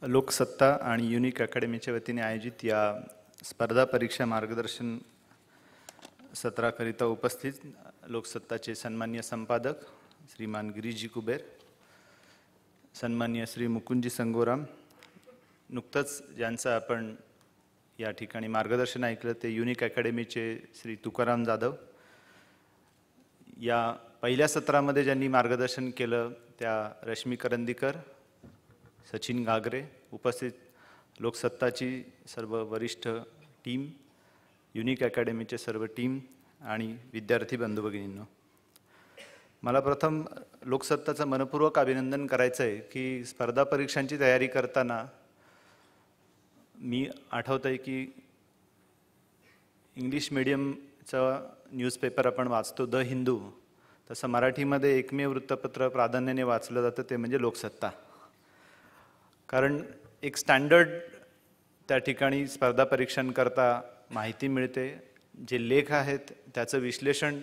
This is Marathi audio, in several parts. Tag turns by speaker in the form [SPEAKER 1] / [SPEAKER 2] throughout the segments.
[SPEAKER 1] लोकसत्ता आणि युनिक अकॅडमीच्या वतीने आयोजित या स्पर्धा परीक्षा मार्गदर्शन सत्राकरिता उपस्थित लोकसत्ताचे सन्मान्य संपादक श्रीमान गिरीजी कुबेर, सन्मान्य श्री मुकुंदजी संगोराम, नुकतंच ज्यांचं आपण या ठिकाणी मार्गदर्शन ऐकलं ते युनिक अकॅडमीचे श्री तुकाराम जाधव, या पहिल्या सत्रामध्ये ज्यांनी मार्गदर्शन केलं त्या रश्मी करंदीकर, सचिन घागरे, उपस्थित लोकसत्ताची सर्व वरिष्ठ टीम, युनिक अकॅडमीचे सर्व टीम आणि विद्यार्थी बंधू भगिनींनो, मला प्रथम लोकसत्ताचं मनपूर्वक अभिनंदन करायचं आहे की स्पर्धा परीक्षांची तयारी करताना मी आठवतं आहे की इंग्लिश मीडियमचा न्यूजपेपर आपण वाचतो द हिंदू, तसं मराठीमध्ये एकमेव वृत्तपत्र प्राधान्याने वाचलं जातं ते म्हणजे लोकसत्ता. कारण एक स्टँडर्ड त्या ठिकाणी स्पर्धा परीक्षांकरता माहिती मिळते, जे लेख आहेत त्याचं विश्लेषण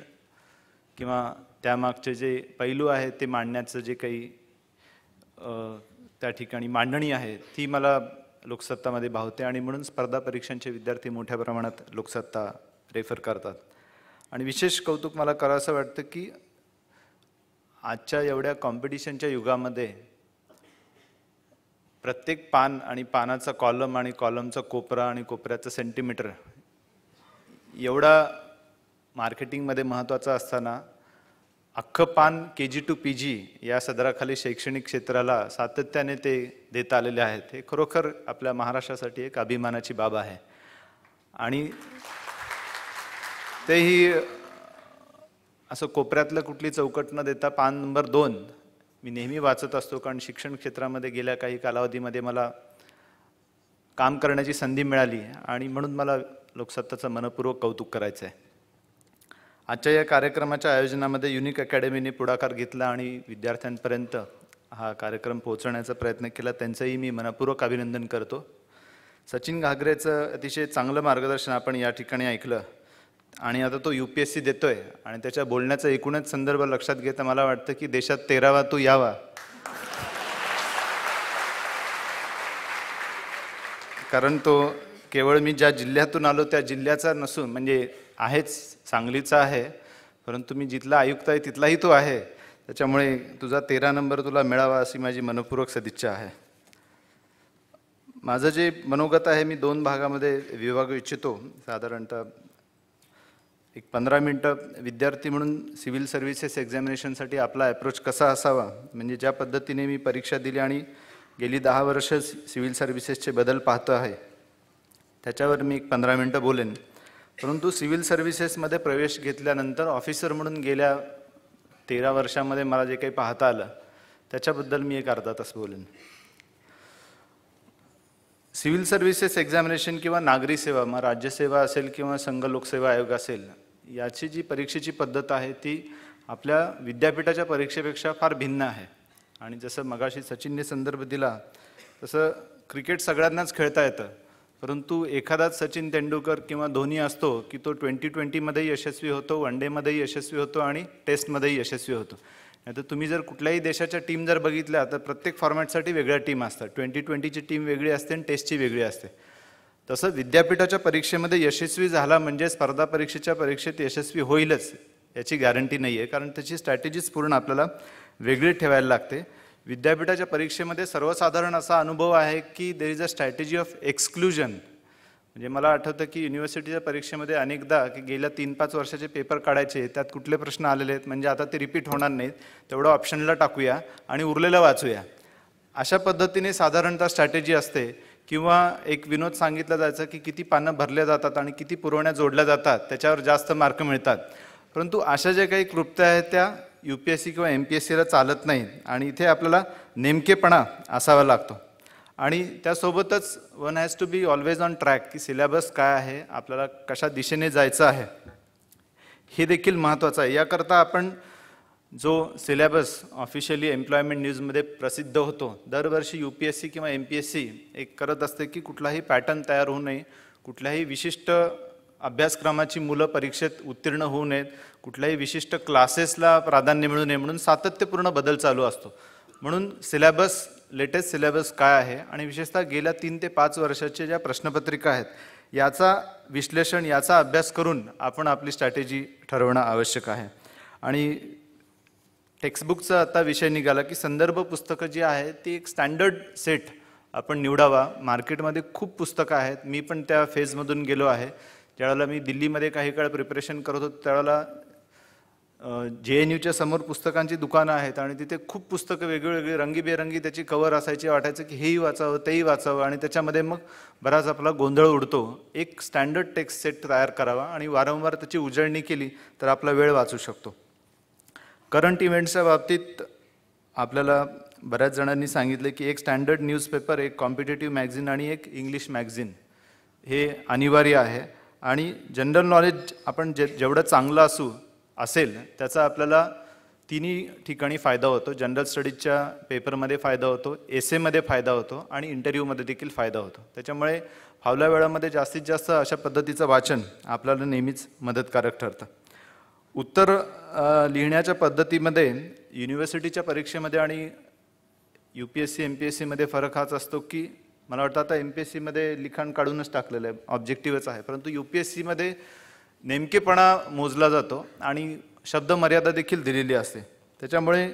[SPEAKER 1] किंवा त्यामागचे जे पैलू आहेत ते मांडण्याचं जे काही त्या ठिकाणी मांडणी आहे ती मला लोकसत्तामध्ये भावते आणि म्हणून स्पर्धा परीक्षांचे विद्यार्थी मोठ्या प्रमाणात लोकसत्ता रेफर करतात. आणि विशेष कौतुक मला करावंसं वाटतं की आजच्या एवढ्या कॉम्पिटिशनच्या युगामध्ये प्रत्येक पान आणि पानाचा कॉलम आणि कॉलमचा कोपरा आणि कोपऱ्याचं सेंटीमीटर एवढा मार्केटिंगमध्ये महत्त्वाचा असताना अख्खं पान KG to PG या सदराखाली शैक्षणिक क्षेत्राला सातत्याने ते देत आलेले आहेत. हे खरोखर आपल्या महाराष्ट्रासाठी एक अभिमानाची बाब आहे. आणि तेही असं कोपऱ्यातलं कुठली चौकट न देता पान नंबर 2 मी नेहमी वाचत असतो, कारण शिक्षण क्षेत्रामध्ये गेल्या काही कालावधीमध्ये मला काम करण्याची संधी मिळाली आणि म्हणून मला लोकसत्ताचं मनपूर्वक कौतुक करायचं आहे. आजच्या या कार्यक्रमाच्या आयोजनामध्ये युनिक अकॅडमीने पुढाकार घेतला आणि विद्यार्थ्यांपर्यंत हा कार्यक्रम पोहोचवण्याचा प्रयत्न केला, त्यांचंही मी मनपूर्वक अभिनंदन करतो. सचिन घागरेचं अतिशय चांगलं मार्गदर्शन आपण या ठिकाणी ऐकलं आणि आता तो UPSC देतोय आणि त्याच्या बोलण्याचा एकूणच संदर्भ लक्षात घेता मला वाटतं की देशात 13वा तो यावा. कारण तो केवळ मी ज्या जिल्ह्यातून आलो त्या जिल्ह्याचा नसून, म्हणजे आहेच सांगलीचा आहे, परंतु मी जिथला आयुक्त आहे तिथलाही तो आहे, त्याच्यामुळे तुझा 13 नंबर तुला मिळावा अशी माझी मनपूर्वक सदिच्छा आहे. माझं जे मनोगत आहे मी 2 भागामध्ये विभागू इच्छितो. साधारणतः एक 15 मिनटं विद्यार्थी म्हणून सिव्हिल सर्व्हिसेस एक्झामिनेशनसाठी आपला अप्रोच कसा असावा, म्हणजे ज्या पद्धतीने मी परीक्षा दिली आणि गेली 10 वर्ष सिव्हिल सर्व्हिसेसचे बदल पाहतो आहे त्याच्यावर मी एक 15 मिनटं बोलेन. परंतु सिव्हिल सर्व्हिसेसमध्ये प्रवेश घेतल्यानंतर ऑफिसर म्हणून गेल्या 13 वर्षामध्ये मला जे काही पाहता आलं त्याच्याबद्दल मी एक अर्धा तास बोलेन. सिव्हिल सर्व्हिसेस एक्झामिनेशन किंवा नागरी सेवा, मग राज्यसेवा असेल किंवा संघ लोकसेवा आयोग असेल, याची जी परीक्षेची पद्धत आहे ती आपल्या विद्यापीठाच्या परीक्षेपेक्षा फार भिन्न आहे. आणि जसं मगाशी सचिनने संदर्भ दिला तसं क्रिकेट सगळ्यांनाच खेळता येतं, परंतु एखादाच सचिन तेंडुलकर किंवा धोनी असतो की तो 2020मध्येही यशस्वी होतो, वनडेमध्येही यशस्वी होतो आणि टेस्टमध्येही यशस्वी होतो. नाहीतर तुम्ही जर कुठल्याही देशाच्या टीम जर बघितल्या तर प्रत्येक फॉर्मॅटसाठी वेगळ्या टीम असतात. 2020ची टीम वेगळी असते आणि टेस्टची वेगळी असते. तसं विद्यापीठाच्या परीक्षेमध्ये यशस्वी झाला म्हणजे स्पर्धा परीक्षेच्या परीक्षेत यशस्वी होईलच याची गॅरंटी नाही आहे, कारण त्याची स्ट्रॅटेजीज पूर्ण आपल्याला वेगळी ठेवायला लागते. विद्यापीठाच्या परीक्षेमध्ये सर्वसाधारण असा अनुभव आहे की देर is a strategy of exclusion. म्हणजे मला आठवतं की युनिव्हर्सिटीच्या परीक्षेमध्ये अनेकदा की गेल्या 3-5 वर्षाचे पेपर काढायचे, त्यात कुठले प्रश्न आलेले आहेत म्हणजे आता ते रिपीट होणार नाहीत, तेवढं ऑप्शनला टाकूया आणि उरलेलं वाचूया, अशा पद्धतीने साधारणतः स्ट्रॅटेजी असते. किंवा एक विनोद सांगितला जायचा की किती पानं भरल्या जातात आणि किती पुरवण्या जोडल्या जातात त्याच्यावर जास्त मार्क मिळतात. परंतु अशा ज्या काही कृत्या आहेत त्या UPSC किंवा MPSCला चालत नाहीत आणि इथे आपल्याला नेमकेपणा असावा लागतो. आणि त्यासोबतच one has to be always on track, की सिलेबस काय आहे, आपल्याला कशा दिशेने जायचं आहे हे देखील महत्त्वाचं आहे. याकरता आपण जो सिलेबस ऑफिशियली एम्प्लॉयमेंट न्यूजमध्ये प्रसिद्ध होतो, दरवर्षी UPSC किंवा MPSC एक करत असते की कुठलाही पॅटर्न तयार होऊ नये, कुठल्याही विशिष्ट अभ्यासक्रमाची मुलं परीक्षेत उत्तीर्ण होऊ नयेत, कुठल्याही विशिष्ट क्लासेसला प्राधान्य मिळू नये म्हणून सातत्यपूर्ण बदल चालू असतो. म्हणून सिलेबस लेटेस्ट सिलेबस काय आहे आणि विशेषतः गेल्या 3 ते 5 वर्षाच्या ज्या प्रश्नपत्रिका आहेत याचा विश्लेषण, याचा अभ्यास करून आपण आपली स्ट्रॅटेजी ठरवणं आवश्यक आहे. आणि टेक्स्टबुकचा आता विषय निघाला की संदर्भ पुस्तकं जी आहे ती एक स्टँडर्ड सेट आपण निवडावा. मार्केटमध्ये खूप पुस्तकं आहेत, मी पण त्या फेजमधून गेलो आहे. ज्यावेळेला मी दिल्लीमध्ये काही काळ प्रिपरेशन करत होतो त्यावेळेला JNUच्या समोर पुस्तकांची दुकानं आहेत आणि तिथे खूप पुस्तकं वेगवेगळी रंगीबेरंगी त्याची कवर असायची. वाटायचं की हेही वाचावं तेही वाचावं आणि त्याच्यामध्ये मग बराच आपला गोंधळ उडतो. एक स्टँडर्ड टेक्स्ट सेट तयार करावा आणि वारंवार त्याची उजळणी केली तर आपला वेळ वाचू शकतो. करंट इव्हेंट्सच्या बाबतीत आपल्याला बऱ्याच जणांनी सांगितले की एक स्टँडर्ड न्यूजपेपर, एक कॉम्पिटेटिव्ह मॅगझिन आणि एक इंग्लिश मॅगझिन हे अनिवार्य आहे. आणि जनरल नॉलेज आपण जेवढं चांगलं असेल त्याचा आपल्याला तिन्ही ठिकाणी फायदा होतो. जनरल स्टडीजच्या पेपरमध्ये फायदा होतो, एसेमध्ये फायदा होतो आणि इंटरव्ह्यूमध्ये देखील फायदा होतो. त्याच्यामुळे फावल्या वेळामध्ये जास्तीत जास्त अशा पद्धतीचं वाचन आपल्याला नेहमीच मदतकारक ठरतं. उत्तर लिहिण्याच्या पद्धतीमध्ये युनिव्हर्सिटीच्या परीक्षेमध्ये आणि UPSC MPSCमध्ये फरक हाच असतो की मला वाटतं आता MPSCमध्ये लिखाण काढूनच टाकलेलं आहे, ऑब्जेक्टिव्हच आहे, परंतु UPSCमध्ये नेमकेपणा मोजला जातो आणि शब्द मर्यादा देखील दिलेली असते. त्याच्यामुळे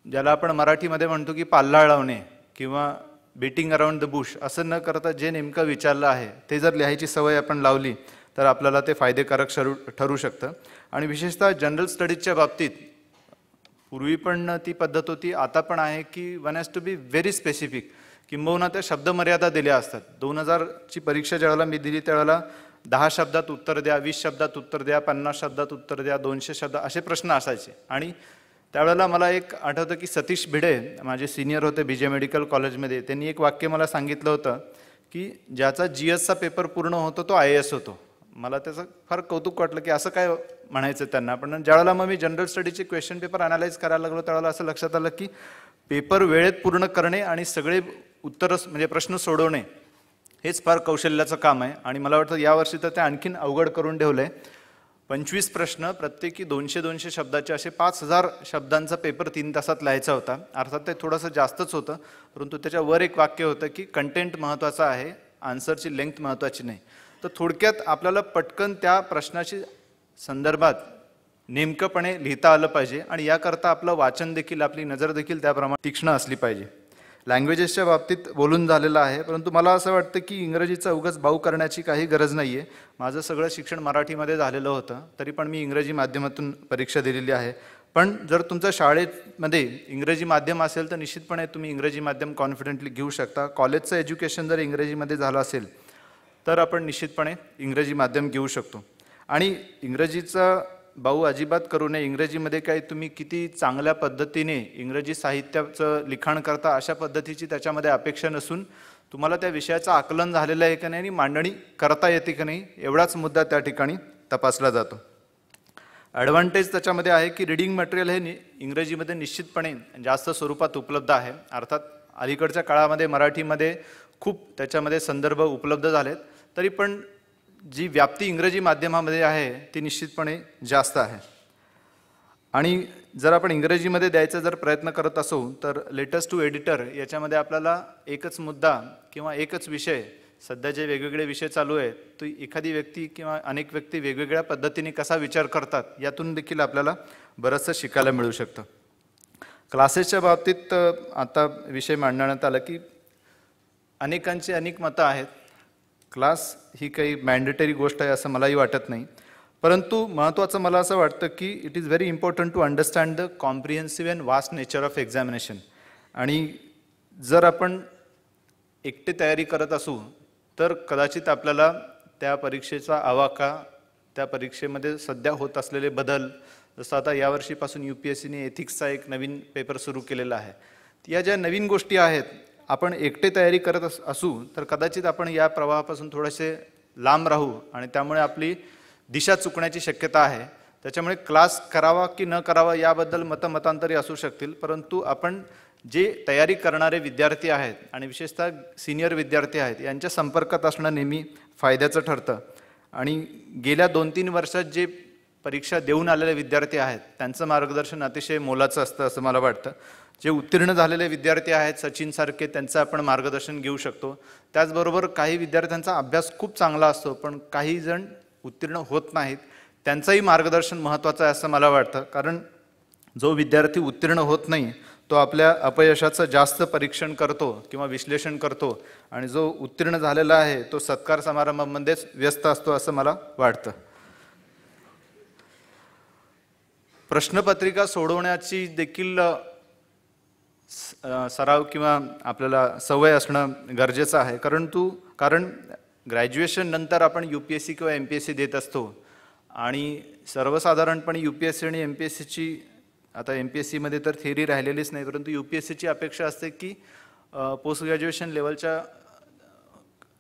[SPEAKER 1] ज्याला आपण मराठीमध्ये म्हणतो की पाल्ला लावणे किंवा बीटिंग अराउंड द बुश असं न करता जे नेमकं विचारलं आहे ते जर लिहायची सवय आपण लावली तर आपल्याला ते फायदेकारक ठरू शकतं. आणि विशेषतः जनरल स्टडीजच्या बाबतीत पूर्वी पण ती पद्धत होती, आता पण आहे की one has to be very specific. किंबहुना त्या शब्दमर्यादा दिल्या असतात. 2000ची परीक्षा ज्यावेळेला मी दिली त्यावेळेला 10 शब्दात उत्तर द्या, 20 शब्दात उत्तर द्या, 50 शब्दात उत्तर द्या, 200 शब्द असे प्रश्न असायचे. आणि त्यावेळेला मला एक आठवतं की सतीश भिडे माझे सिनियर होते BJ मेडिकल कॉलेजमध्ये, त्यांनी एक वाक्य मला सांगितलं होतं की ज्याचा GSचा पेपर पूर्ण होतो तो IAS होतो. मला त्याचं फार कौतुक वाटलं की असं काय म्हणायचं त्यांना. पण ज्यावेळेला मग मी जनरल स्टडीचे क्वेश्चन पेपर अनालाइज करायला लागलो त्यावेळेला असं लक्षात आलं की पेपर वेळेत पूर्ण करणे आणि सगळे उत्तरं म्हणजे प्रश्न सोडवणे हेच फार कौशल्याचं काम आहे. आणि मला वाटतं यावर्षी तर ते आणखीन अवघड करून ठेवलं आहे. 25 प्रश्न, प्रत्येकी 200-200 शब्दाचे, असे 5000 शब्दांचा पेपर 3 तासात लिहायचा होता. अर्थात ते थोडंसं जास्तच होतं, परंतु त्याच्यावर एक वाक्य होतं की कंटेंट महत्त्वाचं आहे, आन्सरची लेंथ महत्त्वाची नाही. तर थोडक्यात आपल्याला पटकन त्या प्रश्नाची संदर्भात नेमकंपणे लिहिता आलं पाहिजे आणि याकरता आपलं वाचन देखील, आपली नजर देखील त्याप्रमाणे तीक्ष्ण असली पाहिजे. लँग्वेजेसच्या बाबतीत बोलून झालेलं आहे, परंतु मला असं वाटतं की इंग्रजीचा उगाच भाऊ करण्याची काही गरज नाही आहे. माझं सगळं शिक्षण मराठीमध्ये झालेलं होतं, तरी पण मी इंग्रजी माध्यमातून परीक्षा दिलेली आहे. पण जर तुमच्या शाळेमध्ये इंग्रजी माध्यम असेल तर निश्चितपणे तुम्ही इंग्रजी माध्यम कॉन्फिडेंटली घेऊ शकता. कॉलेजचं एज्युकेशन जर इंग्रजीमध्ये झालं असेल तर आपण निश्चितपणे इंग्रजी माध्यम घेऊ शकतो. आणि इंग्रजीचा भाऊ अजिबात करू नये. इंग्रजीमध्ये काही तुम्ही किती चांगल्या पद्धतीने इंग्रजी साहित्याचं लिखाण करता अशा पद्धतीची त्याच्यामध्ये अपेक्षा नसून तुम्हाला त्या विषयाचं आकलन झालेलं आहे का नाही आणि मांडणी करता येते का नाही एवढाच मुद्दा त्या ठिकाणी तपासला जातो. ॲडव्हान्टेज त्याच्यामध्ये आहे की रिडिंग मटेरियल हे इंग्रजीमध्ये निश्चितपणे जास्त स्वरूपात उपलब्ध आहे. अर्थात अलीकडच्या काळामध्ये मराठीमध्ये खूप त्याच्यामध्ये संदर्भ उपलब्ध झालेत, तरी पण जी व्याप्ती इंग्रजी माध्यमामध्ये आहे ती निश्चितपणे जास्त आहे. आणि जर आपण इंग्रजीमध्ये द्यायचा जर प्रयत्न करत असू तर लेटेस्ट टू एडिटर याच्यामध्ये आपल्याला एकच मुद्दा किंवा एकच विषय, सध्या जे वेगवेगळे विषय चालू आहेत तो एखादी व्यक्ती किंवा अनेक व्यक्ती वेगवेगळ्या पद्धतीने कसा विचार करतात यातून देखील आपल्याला बरंचसं शिकायला मिळू शकतं. क्लासेसच्या बाबतीत आता विषय मांडण्यात आला की अनेकांची अनेक मतं आहेत. क्लास ही काही मॅन्डेटरी गोष्ट आहे असं मलाही वाटत नाही, परंतु महत्त्वाचं मला असं वाटतं की it is very important to understand the comprehensive and vast nature of examination. आणि जर आपण एकटे तयारी करत असू तर कदाचित आपल्याला त्या परीक्षेचा आवाका, त्या परीक्षेमध्ये सध्या होत असलेले बदल, जसं आता यावर्षीपासून UPSCने एथिक्सचा एक नवीन पेपर सुरू केलेला आहे, या ज्या नवीन गोष्टी आहेत आपण एकटे तयारी करत असू तर कदाचित आपण या प्रवाहापासून थोडेसे लांब राहू आणि त्यामुळे आपली दिशा चुकण्याची शक्यता आहे. त्याच्यामुळे क्लास करावा की न करावा याबद्दल मतांतरी असू शकतील, परंतु आपण जे तयारी करणारे विद्यार्थी आहेत आणि विशेषतः सिनियर विद्यार्थी आहेत यांच्या संपर्कात असणं नेहमी फायद्याचं ठरतं. आणि गेल्या 2-3 वर्षात जे परीक्षा देऊन आलेले विद्यार्थी आहेत त्यांचं मार्गदर्शन अतिशय मोलाचं असतं असं मला वाटतं. जे उत्तीर्ण झालेले विद्यार्थी आहेत सचिनसारखे त्यांचं आपण मार्गदर्शन घेऊ शकतो. त्याचबरोबर काही विद्यार्थ्यांचा अभ्यास खूप चांगला असतो पण काही जण उत्तीर्ण होत नाहीत, त्यांचंही मार्गदर्शन महत्त्वाचं आहे असं मला वाटतं. कारण जो विद्यार्थी उत्तीर्ण होत नाही तो आपल्या अपयशाचं जास्त परीक्षण करतो किंवा विश्लेषण करतो आणि जो उत्तीर्ण झालेला आहे तो सत्कार समारंभामध्येच व्यस्त असतो असं मला वाटतं. प्रश्नपत्रिका सोडवण्याची देखील सराव किंवा आपल्याला सवय असणं गरजेचं आहे. कारण ग्रॅज्युएशन नंतर आपण UPSC किंवा MPSC देत असतो आणि सर्वसाधारणपणे UPSC आणि MPSCची आता MPSCमध्ये तर थिअरी राहिलेलीच नाही, परंतु UPSCची अपेक्षा असते की पोस्ट ग्रॅज्युएशन लेवलच्या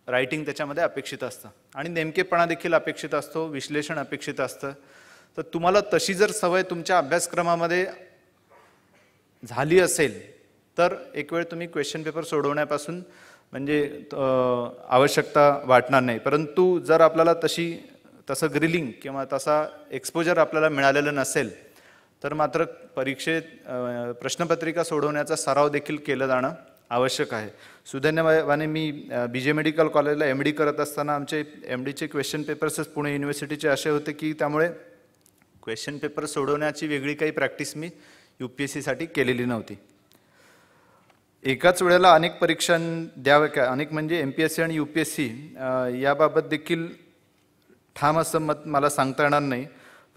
[SPEAKER 1] रायटिंग त्याच्यामध्ये अपेक्षित असतं आणि नेमकेपणा देखील अपेक्षित असतो, विश्लेषण अपेक्षित असतं. तर तुम्हाला तशी जर सवय तुमच्या अभ्यासक्रमामध्ये झाली असेल तर एक वेळ तुम्ही क्वेश्चन पेपर सोडवण्यापासून म्हणजे आवश्यकता वाटणार नाही. परंतु जर आपल्याला तसं ग्रिलिंग किंवा तसा एक्सपोजर आपल्याला मिळालेलं नसेल तर मात्र परीक्षेत प्रश्नपत्रिका सोडवण्याचा सराव देखील केलं जाणं आवश्यक आहे. सुदैवाने मी BJ मेडिकल कॉलेजला MD करत असताना आमचे MDचे क्वेश्चन पेपर्सच पुणे युनिव्हर्सिटीचे असे होते की त्यामुळे क्वेश्चन पेपर सोडवण्याची वेगळी काही प्रॅक्टिस मी UPSCसाठी केलेली नव्हती. एकाच वेळेला अनेक परीक्षा द्याव्या का, अनेक म्हणजे MPSC आणि UPSC याबाबत देखील ठाम असं मत मला सांगता येणार नाही.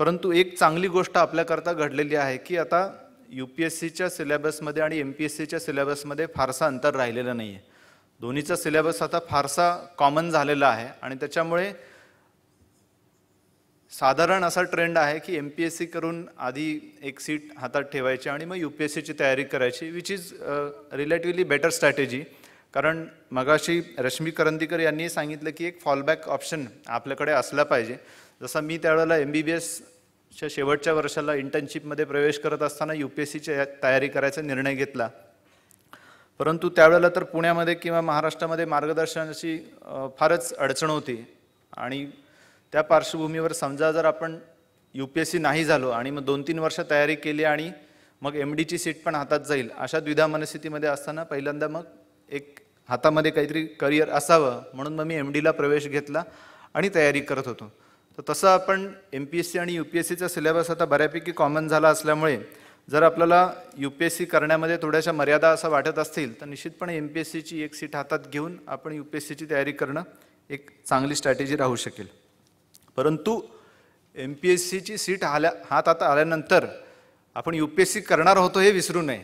[SPEAKER 1] परंतु एक चांगली गोष्ट आपल्याकरता घडलेली आहे की आता UPSCच्या सिलेबसमध्ये आणि MPSCच्या सिलेबसमध्ये फारसा अंतर राहिलेलं नाही आहे. दोन्हीचा सिलेबस आता फारसा कॉमन झालेला आहे आणि त्याच्यामुळे साधारण असा ट्रेंड आहे की MPSC करून आधी एक सीट हातात ठेवायची आणि मग UPSCची तयारी करायची, which is relatively better strategy. कारण मगाशी रश्मी करंदीकर यांनी सांगितलं की एक फॉलबॅक ऑप्शन आपल्याकडे असला पाहिजे. जसं मी त्यावेळेला MBBSच्या शेवटच्या वर्षाला इंटर्नशिपमध्ये प्रवेश करत असताना UPSCची तयारी करायचा निर्णय घेतला, परंतु त्यावेळेला तर पुण्यामध्ये किंवा महाराष्ट्रामध्ये मार्गदर्शनाची फारच अडचण होती आणि त्या पार्श्वभूमीवर समजा जर आपण UPSC नाही झालो आणि मग 2-3 वर्ष तयारी केली आणि मग MDची सीट पण हातात जाईल अशा द्विधा मनस्थितीमध्ये असताना पहिल्यांदा मग एक हातामध्ये काहीतरी करिअर असावं म्हणून मग मी MDला प्रवेश घेतला आणि तयारी करत होतो. तर तसं आपण MPSC आणि UPSCचा सिलेबस आता बऱ्यापैकी कॉमन झाला असल्यामुळे जर आपल्याला UPSC करण्यामध्ये थोड्याशा मर्यादा असं वाटत असतील तर निश्चितपणे MPSCची एक सीट हातात घेऊन आपण UPSCची तयारी करणं एक चांगली स्ट्रॅटेजी राहू शकेल. परंतु MPSCची सीट हातात आल्यानंतर आपण UPSC करणार होतो हे विसरू नये.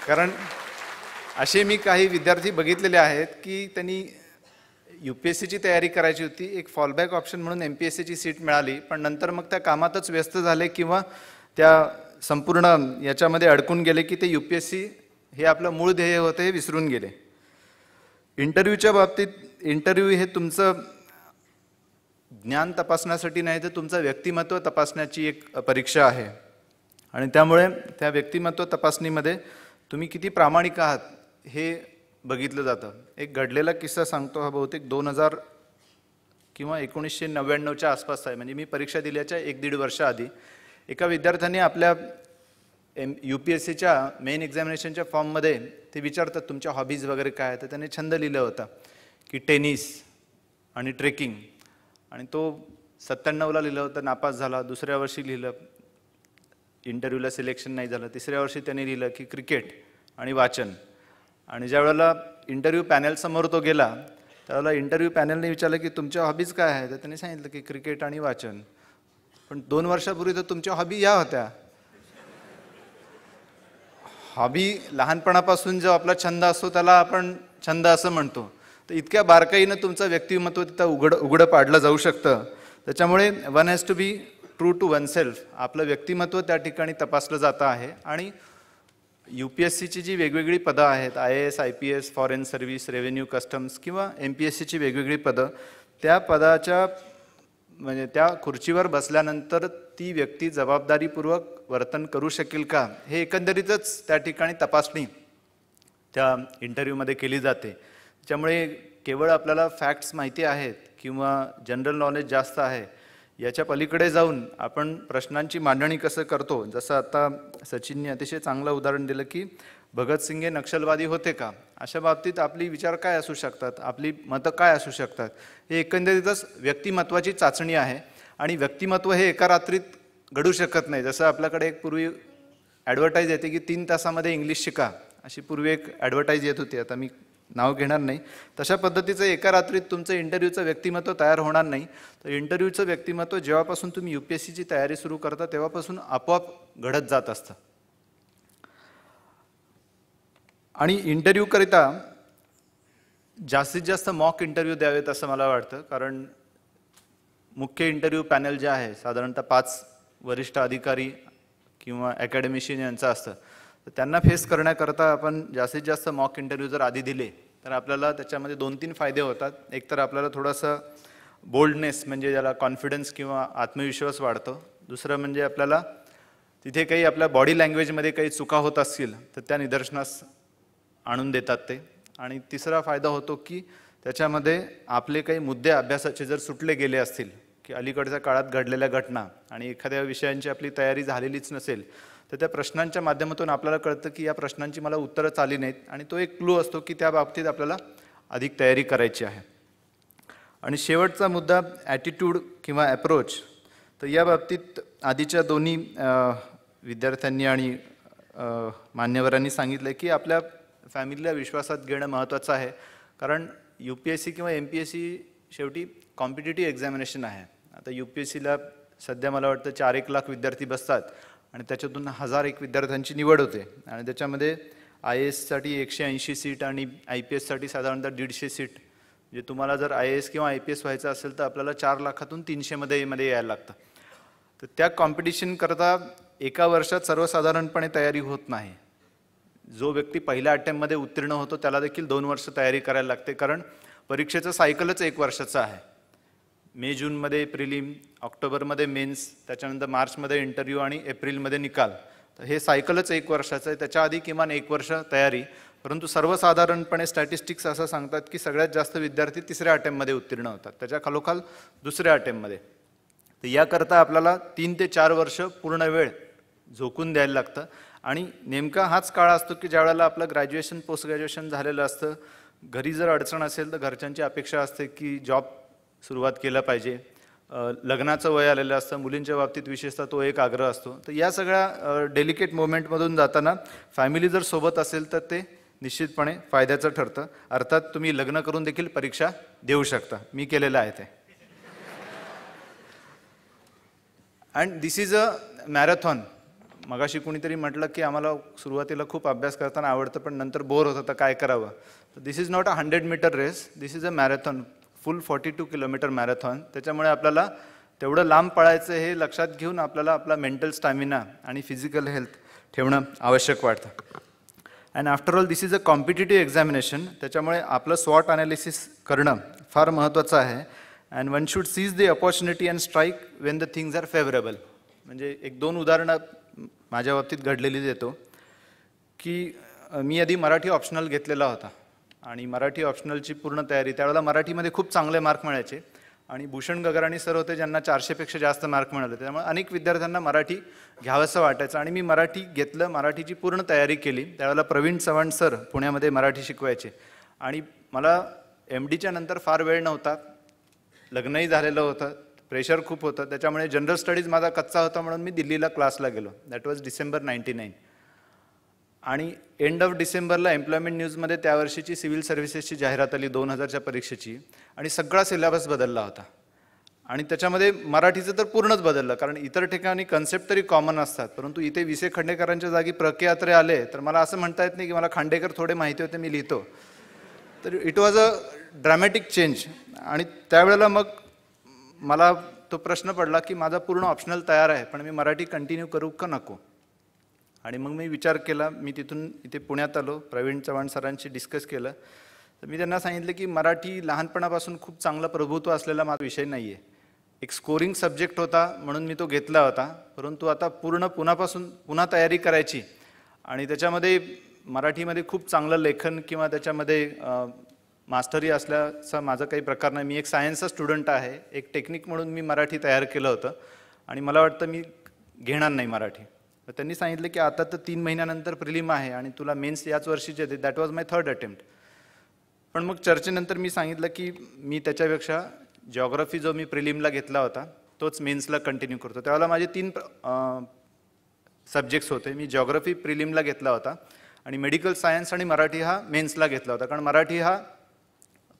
[SPEAKER 1] कारण असे मी काही विद्यार्थी बघितलेले आहेत की त्यांनी UPSCची तयारी करायची होती, एक फॉलबॅक ऑप्शन म्हणून MPSCची सीट मिळाली, पण नंतर मग त्या कामातच व्यस्त झाले किंवा त्या संपूर्ण याच्यामध्ये अडकून गेले की ते UPSC हे आपलं मूळ ध्येय होतं हे विसरून गेले. इंटरव्ह्यूच्या बाबतीत इंटरव्ह्यू हे तुमचं ज्ञान तपासण्यासाठी नाही तर तुमचं व्यक्तिमत्व तपासण्याची एक परीक्षा आहे आणि त्यामुळे त्या व्यक्तिमत्व तपासणीमध्ये तुम्ही किती प्रामाणिक आहात हे बघितलं जातं. एक घडलेला किस्सा सांगतो, हा बहुतेक 2000 किंवा 1999च्या आसपास आहे, म्हणजे मी परीक्षा दिल्याच्या 1-1.5 वर्ष आधी एका विद्यार्थ्याने आपल्या UPSCच्या मेन एक्झामिनेशनच्या फॉर्ममध्ये ते विचारतात तुमच्या हॉबीज वगैरे काय आहे, तर त्याने छंद लिहिला होता की टेनिस आणि ट्रेकिंग आणि तो 97ला लिहिलं होतं, नापास झाला. दुसऱ्या वर्षी लिहिलं, इंटरव्ह्यूला सिलेक्शन नाही झालं. तिसऱ्या वर्षी त्याने लिहिलं की क्रिकेट आणि वाचन. आणि ज्या वेळेला इंटरव्ह्यू पॅनलसमोर तो गेला त्यावेळेला इंटरव्ह्यू पॅनलने विचारलं की तुमच्या हॉबीज काय आहे, तर त्याने सांगितलं की क्रिकेट आणि वाचन. पण 2 वर्षापूर्वी तर तुमच्या हॉबी या होत्या. हॉबी लहानपणापासून जो आपला छंद असतो त्याला आपण छंद असं म्हणतो, तर इतक्या बारकाईनं तुमचं व्यक्तिमत्व तिथं उघडं पाडलं जाऊ शकतं. त्याच्यामुळे one has to be true to oneself. आपलं व्यक्तिमत्व त्या ठिकाणी तपासलं जातं आहे. आणि UPSCची जी वेगवेगळी पदं आहेत, IAS, IPS, foreign service, revenue, customs किंवा MPSCची वेगवेगळी पदं, त्या पदाच्या म्हणजे त्या खुर्चीवर बसल्यानंतर ती व्यक्ती जबाबदारीपूर्वक वर्तन करू शकेल का, हे एकंदरीतच त्या ठिकाणी तपासणी त्या इंटरव्ह्यूमध्ये केली जाते. त्यामुळे केवळ आपल्याला फॅक्ट्स माहिती आहेत किंवा जनरल नॉलेज जास्त आहे याच्या पलीकडे जाऊन आपण प्रश्नांची मांडणी कसं करतो, जसं आता सचिनने अतिशय चांगलं उदाहरण दिलं की भगतसिंग हे नक्षलवादी होते का, अशा बाबतीत आपली विचार काय असू शकतात, आपली मतं काय असू शकतात, हे एकंदरीतच व्यक्तिमत्वाची चाचणी आहे. आणि व्यक्तिमत्व हे एका रात्रीत घडू शकत नाही. जसं आपल्याकडे एक पूर्वी ॲडव्हर्टाईज येते की 3 तासामध्ये इंग्लिश शिका, अशी पूर्वी एक ॲडव्हर्टाईज येत होती, आता मी नाव घेणार नाही. तशा पद्धतीचं एका रात्रीत तुमचं इंटरव्ह्यूचं व्यक्तिमत्व तयार होणार नाही. तर इंटरव्ह्यूचं व्यक्तिमत्व जेव्हापासून तुम्ही UPSCची तयारी सुरू करता तेव्हापासून आपोआप घडत जात असतं. आणि इंटरव्ह्यूकरिता जास्तीत जास्त मॉक इंटरव्ह्यू द्यावेत असं मला वाटतं, कारण मुख्य इंटरव्ह्यू पॅनल जे आहे साधारणतः 5 वरिष्ठ अधिकारी किंवा अकॅडमिशियन यांचं असतं. तर त्यांना फेस करण्याकरता आपण जास्तीत जास्त मॉक इंटरव्ह्यू जर आधी दिले तर आपल्याला त्याच्यामध्ये 2-3 फायदे होतात. एक तर आपल्याला थोडंसं बोल्डनेस म्हणजे ज्याला कॉन्फिडन्स किंवा आत्मविश्वास वाढतो. दुसरं म्हणजे आपल्याला तिथे काही आपल्या बॉडी लँग्वेजमध्ये काही चुका होत असतील तर त्या निदर्शनास आणून देतात ते. आणि तिसरा फायदा होतो की त्याच्यामध्ये आपले काही मुद्दे अभ्यासाचे जर सुटले गेले असतील की अलीकडच्या काळात घडलेल्या घटना आणि एखाद्या विषयांची आपली तयारी झालेलीच नसेल तर त्या प्रश्नांच्या माध्यमातून आपल्याला कळतं की या प्रश्नांची मला उत्तरच आली नाहीत आणि तो एक क्लू असतो की त्या बाबतीत आपल्याला अधिक तयारी करायची आहे. आणि शेवटचा मुद्दा ॲटिट्यूड किंवा ॲप्रोच. तर या बाबतीत आधीच्या दोन्ही विद्यार्थ्यांनी आणि मान्यवरांनी सांगितलं की आपल्या फॅमिलीला विश्वासात घेणं महत्त्वाचं आहे, कारण UPSC किंवा MPSC शेवटी कॉम्पिटिटिव्ह एक्झामिनेशन आहे. आता UPSCला सध्या मला वाटतं 4-1 लाख विद्यार्थी बसतात आणि त्याच्यातून 1001 विद्यार्थ्यांची निवड होते. आणि त्याच्यामध्ये IASसाठी 180 सीट आणि IPSसाठी साधारणतः 150 सीट. म्हणजे तुम्हाला जर IAS किंवा IPS व्हायचं असेल तर आपल्याला 4 लाखातून 300 मध्ये यायला लागतं. तर त्या कॉम्पिटिशन करता एका वर्षात सर्वसाधारणपणे तयारी होत नाही. जो व्यक्ती पहिल्या अटेम्प्टमध्ये उत्तीर्ण होतो त्याला देखील 2 वर्ष तयारी करायला लागते, कारण परीक्षेचं सायकलच 1 वर्षाचं आहे. मे-जूनमध्ये प्रिलिम, ऑक्टोबरमध्ये मेन्स, त्याच्यानंतर मार्चमध्ये इंटरव्ह्यू आणि एप्रिलमध्ये निकाल. तर हे सायकलच 1 वर्षाचं आहे. त्याच्या आधी किमान 1 वर्ष तयारी. परंतु सर्वसाधारणपणे स्टॅटिस्टिक्स असं सांगतात की सगळ्यात जास्त विद्यार्थी 3ऱ्या अटेम्प्टमध्ये उत्तीर्ण होतात, त्याच्या खालोखाल 2ऱ्या अटेम्प्टमध्ये. तर याकरता आपल्याला 3 ते 4 वर्ष पूर्ण वेळ झोकून द्यायला लागतं. आणि नेमका हाच काळ असतो की ज्यावेळेला आपलं ग्रॅज्युएशन पोस्ट ग्रॅज्युएशन झालेलं असतं. घरी जर अडचण असेल तर घरच्यांची अपेक्षा असते की जॉब सुरुवात केला पाहिजे. लग्नाचं वय आलेलं असतं, मुलींच्या बाबतीत विशेषतः तो एक आग्रह असतो. तर या सगळ्या डेलिकेट मोमेंटमधून जाताना फॅमिली जर सोबत असेल तर ते निश्चितपणे फायद्याचं ठरतं. अर्थात तुम्ही लग्न करून देखील परीक्षा देऊ शकता, मी केलेलं आहे ते. And this is a marathon. मगाशी कुणीतरी म्हटलं की आम्हाला सुरुवातीला खूप अभ्यास करताना आवडतं पण नंतर बोर होतं, तर काय करावं. तर this is not a 100 metre race, this is a marathon, full 42 kilometre marathon. त्याच्यामुळे आपल्याला तेवढं लांब पळायचं हे लक्षात घेऊन आपल्याला आपला मेंटल स्टॅमिना आणि फिजिकल हेल्थ ठेवणं आवश्यक वाटतं. And after all this is a competitive examination. त्याच्यामुळे आपलं स्वॉट ॲनालिसिस करणं फार महत्त्वाचं आहे. And one should seize the opportunity and strike when the things are favourable. म्हणजे 1-2 उदाहरणं माझ्या बाबतीत घडलेली देतो की मी आधी मराठी ऑप्शनल घेतलेला होता आणि मराठी ऑप्शनलची पूर्ण तयारी, त्यावेळेला मराठीमध्ये खूप चांगले मार्क मिळायचे आणि भूषण गगराणी सर होते ज्यांना 400पेक्षा जास्त मार्क मिळाले. त्यामुळे अनेक विद्यार्थ्यांना मराठी घ्यावंसं वाटायचं आणि मी मराठी घेतलं, मराठीची पूर्ण तयारी केली. त्यावेळेला प्रवीण चव्हाण सर पुण्यामध्ये मराठी शिकवायचे आणि मला MDच्या नंतर फार वेळ नव्हता, लग्नही झालेलं होतं, प्रेशर खूप होतं. त्याच्यामुळे जनरल स्टडीज माझा कच्चा होता म्हणून मी दिल्लीला क्लासला गेलो. That was December 99. आणि एंड ऑफ डिसेंबरला एम्प्लॉयमेंट न्यूजमध्ये त्या वर्षीची सिव्हिल सर्व्हिसेसची जाहिरात आली 2000च्या परीक्षेची आणि सगळा सिलेबस बदलला होता. आणि त्याच्यामध्ये मराठीचं तर पूर्णच बदललं, कारण इतर ठिकाणी कन्सेप्ट तरी कॉमन असतात, परंतु इथे विसे खांडेकरांच्या जागी प्र.के. अत्रे आले तर मला असं म्हणता येत नाही की मला खांडेकर थोडे माहिती होते मी लिहितो. तर it was a dramatic change. आणि त्यावेळेला मग मला तो प्रश्न पडला की माझा पूर्ण ऑप्शनल तयार आहे पण मी मराठी कंटिन्यू करू का नको. आणि मग मी विचार केला, मी तिथून इथे पुण्यात आलो, प्रवीण चव्हाण सरांशी डिस्कस केलं. तर मी त्यांना सांगितलं की मराठी लहानपणापासून खूप चांगलं प्रभुत्व असलेला माझा विषय नाही आहे. एक स्कोरिंग सब्जेक्ट होता म्हणून मी तो घेतला होता, परंतु आता पुन्हा तयारी करायची आणि त्याच्यामध्ये मराठीमध्ये खूप चांगलं लेखन किंवा त्याच्यामध्ये मास्टरी असल्याचा माझा काही प्रकार नाही. मी एक सायन्सचा स्टुडंट आहे. एक टेक्निक म्हणून मी मराठी तयार केलं होतं आणि मला वाटतं मी घेणार नाही मराठी. तर त्यांनी सांगितलं की आता तर 3 महिन्यानंतर प्रिलिम आहे आणि तुला मेन्स याच वर्षीचे येते. That was my 3rd attempt. पण मग चर्चेनंतर मी सांगितलं की मी त्याच्यापेक्षा जिओग्राफी जो मी प्रिलिमला घेतला होता तोच मेन्सला कंटिन्यू करतो. त्यावेळेला माझे 3 सब्जेक्ट्स होते. मी जिओग्राफी प्रिलिमला घेतला होता आणि मेडिकल सायन्स आणि मराठी हा मेन्सला घेतला होता, कारण मराठी हा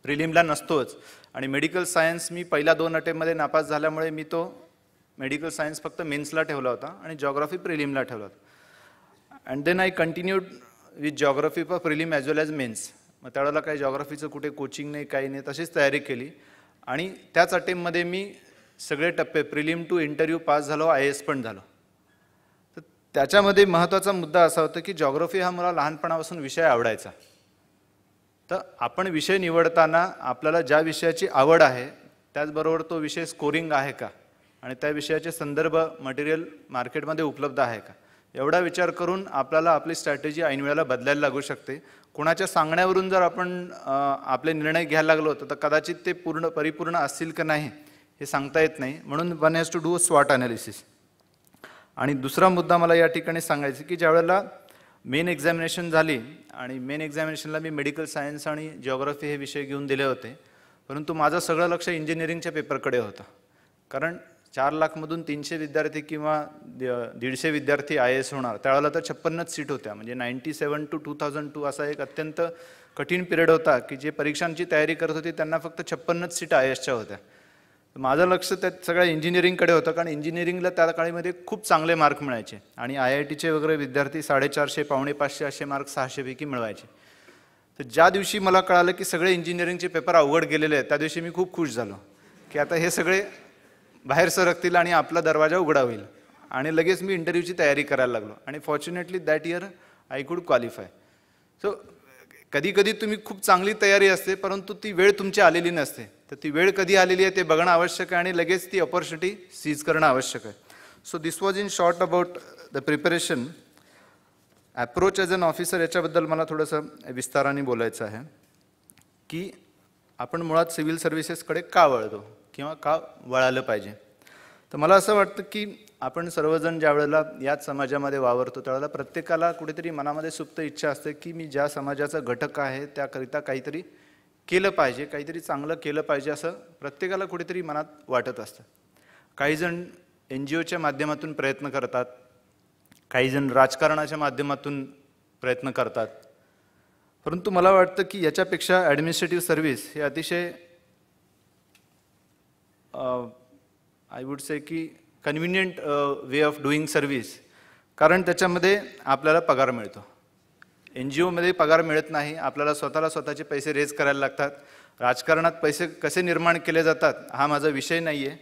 [SPEAKER 1] प्रिलिमला नसतोच आणि मेडिकल सायन्स मी पहिल्या 2 अटेम्प्टमध्ये नापास झाल्यामुळे मी तो मेडिकल सायन्स फक्त मेन्सला ठेवला होता आणि जिओग्राफी प्रिलिमला ठेवला होता. And then I continued with geography for prelim as well as mains. मग त्यावेळेला काही जिओग्राफीचं कुठे कोचिंग नाही, काही नाही, तशीच तयारी केली आणि त्याच अटेम्प्टमध्ये मी सगळे टप्पे प्रिलिम टू इंटरव्ह्यू पास झालो, IAS पण झालो. तर त्याच्यामध्ये महत्त्वाचा मुद्दा असा होता की जिओग्राफी हा मला लहानपणापासून विषय आवडायचा. तर आपण विषय निवडताना आपल्याला ज्या विषयाची आवड आहे त्याचबरोबर तो विषय स्कोरिंग आहे का आणि त्या विषयाचे संदर्भ मटेरियल मार्केटमध्ये उपलब्ध आहे का, एवढा विचार करून आपल्याला आपली स्ट्रॅटेजी ऐन वेळेला बदलायला लागू शकते. कोणाच्या सांगण्यावरून जर आपण आपले निर्णय घ्यायला लागलो तर कदाचित ते परिपूर्ण असतील का नाही हे सांगता येत नाही. म्हणून one has to do a स्वॉट ॲनालिसिस. आणि दुसरा मुद्दा मला या ठिकाणी सांगायचं की ज्यावेळेला मेन एक्झामिनेशन झाली आणि मेन एक्झामिनेशनला मी मेडिकल सायन्स आणि जिओग्राफी हे विषय घेऊन दिले होते, परंतु माझं सगळं लक्ष इंजिनिअरिंगच्या पेपरकडे होतं. कारण 4 लाखमधून 300 विद्यार्थी किंवा 150 विद्यार्थी IAS होणार. त्यावेळेला तर 56च सीट होत्या. म्हणजे 97 to 2002 असा एक अत्यंत कठीण पिरियड होता की जे परीक्षांची तयारी करत होती त्यांना फक्त 56च सीट IASच्या होत्या. माझं लक्ष त्यात सगळ्या इंजिनिअरिंगकडे होतं, कारण इंजिनिअरिंगला त्या काळामध्ये खूप चांगले मार्क मिळायचे आणि IITचे वगैरे विद्यार्थी 450, 450 असे मार्क 600 पैकी मिळवायचे. तर ज्या दिवशी मला कळालं की सगळे इंजिनिअरिंगचे पेपर अवघड गेलेले आहेत त्या दिवशी मी खूप खुश झालो की आता हे सगळे बाहेर सरकतील आणि आपला दरवाजा उघडा होईल. आणि लगेच मी इंटरव्ह्यूची तयारी करायला लागलो आणि fortunately that year I could qualify. So कधी कधी तुम्ही खूप चांगली तयारी असते परंतु ती वेळ तुमची आलेली नसते. तर ती वेळ कधी आलेली आहे ते बघणं आवश्यक आहे आणि लगेच ती अपॉर्च्युनिटी सीज करणं आवश्यक आहे. So this was in short about the preparation. Approach as an officer याच्याबद्दल मला थोडंसं विस्ताराने बोलायचं आहे की आपण मुळात सिव्हिल सर्व्हिसेसकडे का वळतो किंवा का वळालं पाहिजे. तर मला असं वाटतं की आपण सर्वजण ज्या वेळेला याच समाजामध्ये वावरतो त्यावेळेला प्रत्येकाला कुठेतरी मनामध्ये सुप्त इच्छा असते की मी ज्या समाजाचा घटक आहे त्याकरिता काहीतरी केलं पाहिजे, काहीतरी चांगलं केलं पाहिजे असं प्रत्येकाला कुठेतरी मनात वाटत असतं. काहीजण NGOच्या माध्यमातून प्रयत्न करतात, काहीजण राजकारणाच्या माध्यमातून प्रयत्न करतात. परंतु मला वाटतं की याच्यापेक्षा ॲडमिनिस्ट्रेटिव्ह सर्व्हिस हे अतिशय आय वुड से की convenient way of doing service, कारण त्याच्यामध्ये आपल्याला पगार मिळतो. NGOमध्ये पगार मिळत नाही, आपल्याला स्वतःचे पैसे रेज करायला लागतात. राजकारणात पैसे कसे निर्माण केले जातात हा माझा विषय नाही आहे.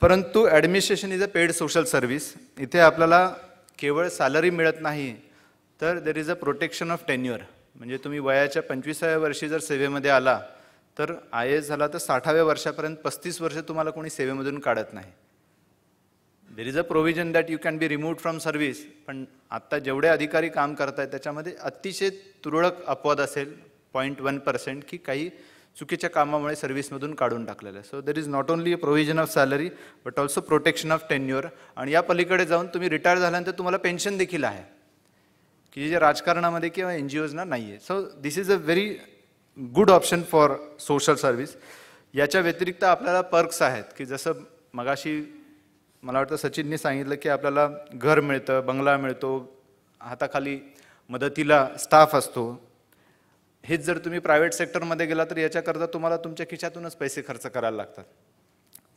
[SPEAKER 1] परंतु administration is a paid social service. इथे आपल्याला केवळ सॅलरी मिळत नाही तर देर is a protection of tenure. म्हणजे तुम्ही वयाच्या 25व्या वर्षी जर सेवेमध्ये आला तर IAS झाला तर 60व्या वर्षापर्यंत 35 वर्ष तुम्हाला कोणी सेवेमधून काढत नाही. देर is a provision that you can be removed from service. पण आत्ता जेवढे अधिकारी काम करत आहेत त्याच्यामध्ये अतिशय तुरळक अपवाद असेल 0.1% की काही चुकीच्या कामामुळे सर्व्हिसमधून काढून टाकलेलं आहे. So there is not only a provision of salary but also protection of tenure. आणि या पलीकडे जाऊन तुम्ही रिटायर झाल्यानंतर तुम्हाला पेन्शन देखील आहे की जे राजकारणामध्ये किंवा NGOजना नाही आहे. So this is a very good option for social service. याच्या व्यतिरिक्त आपल्याला पर्क्स आहेत की जसं मगाशी मला वाटतं सचिनने सांगितलं की आपल्याला घर मिळतं, बंगला मिळतो, हाताखाली मदतीला स्टाफ असतो. हेच जर तुम्ही प्रायव्हेट सेक्टरमध्ये गेला तर याच्याकरता तुम्हाला तुमच्या खिशातूनच पैसे खर्च करायला लागतात.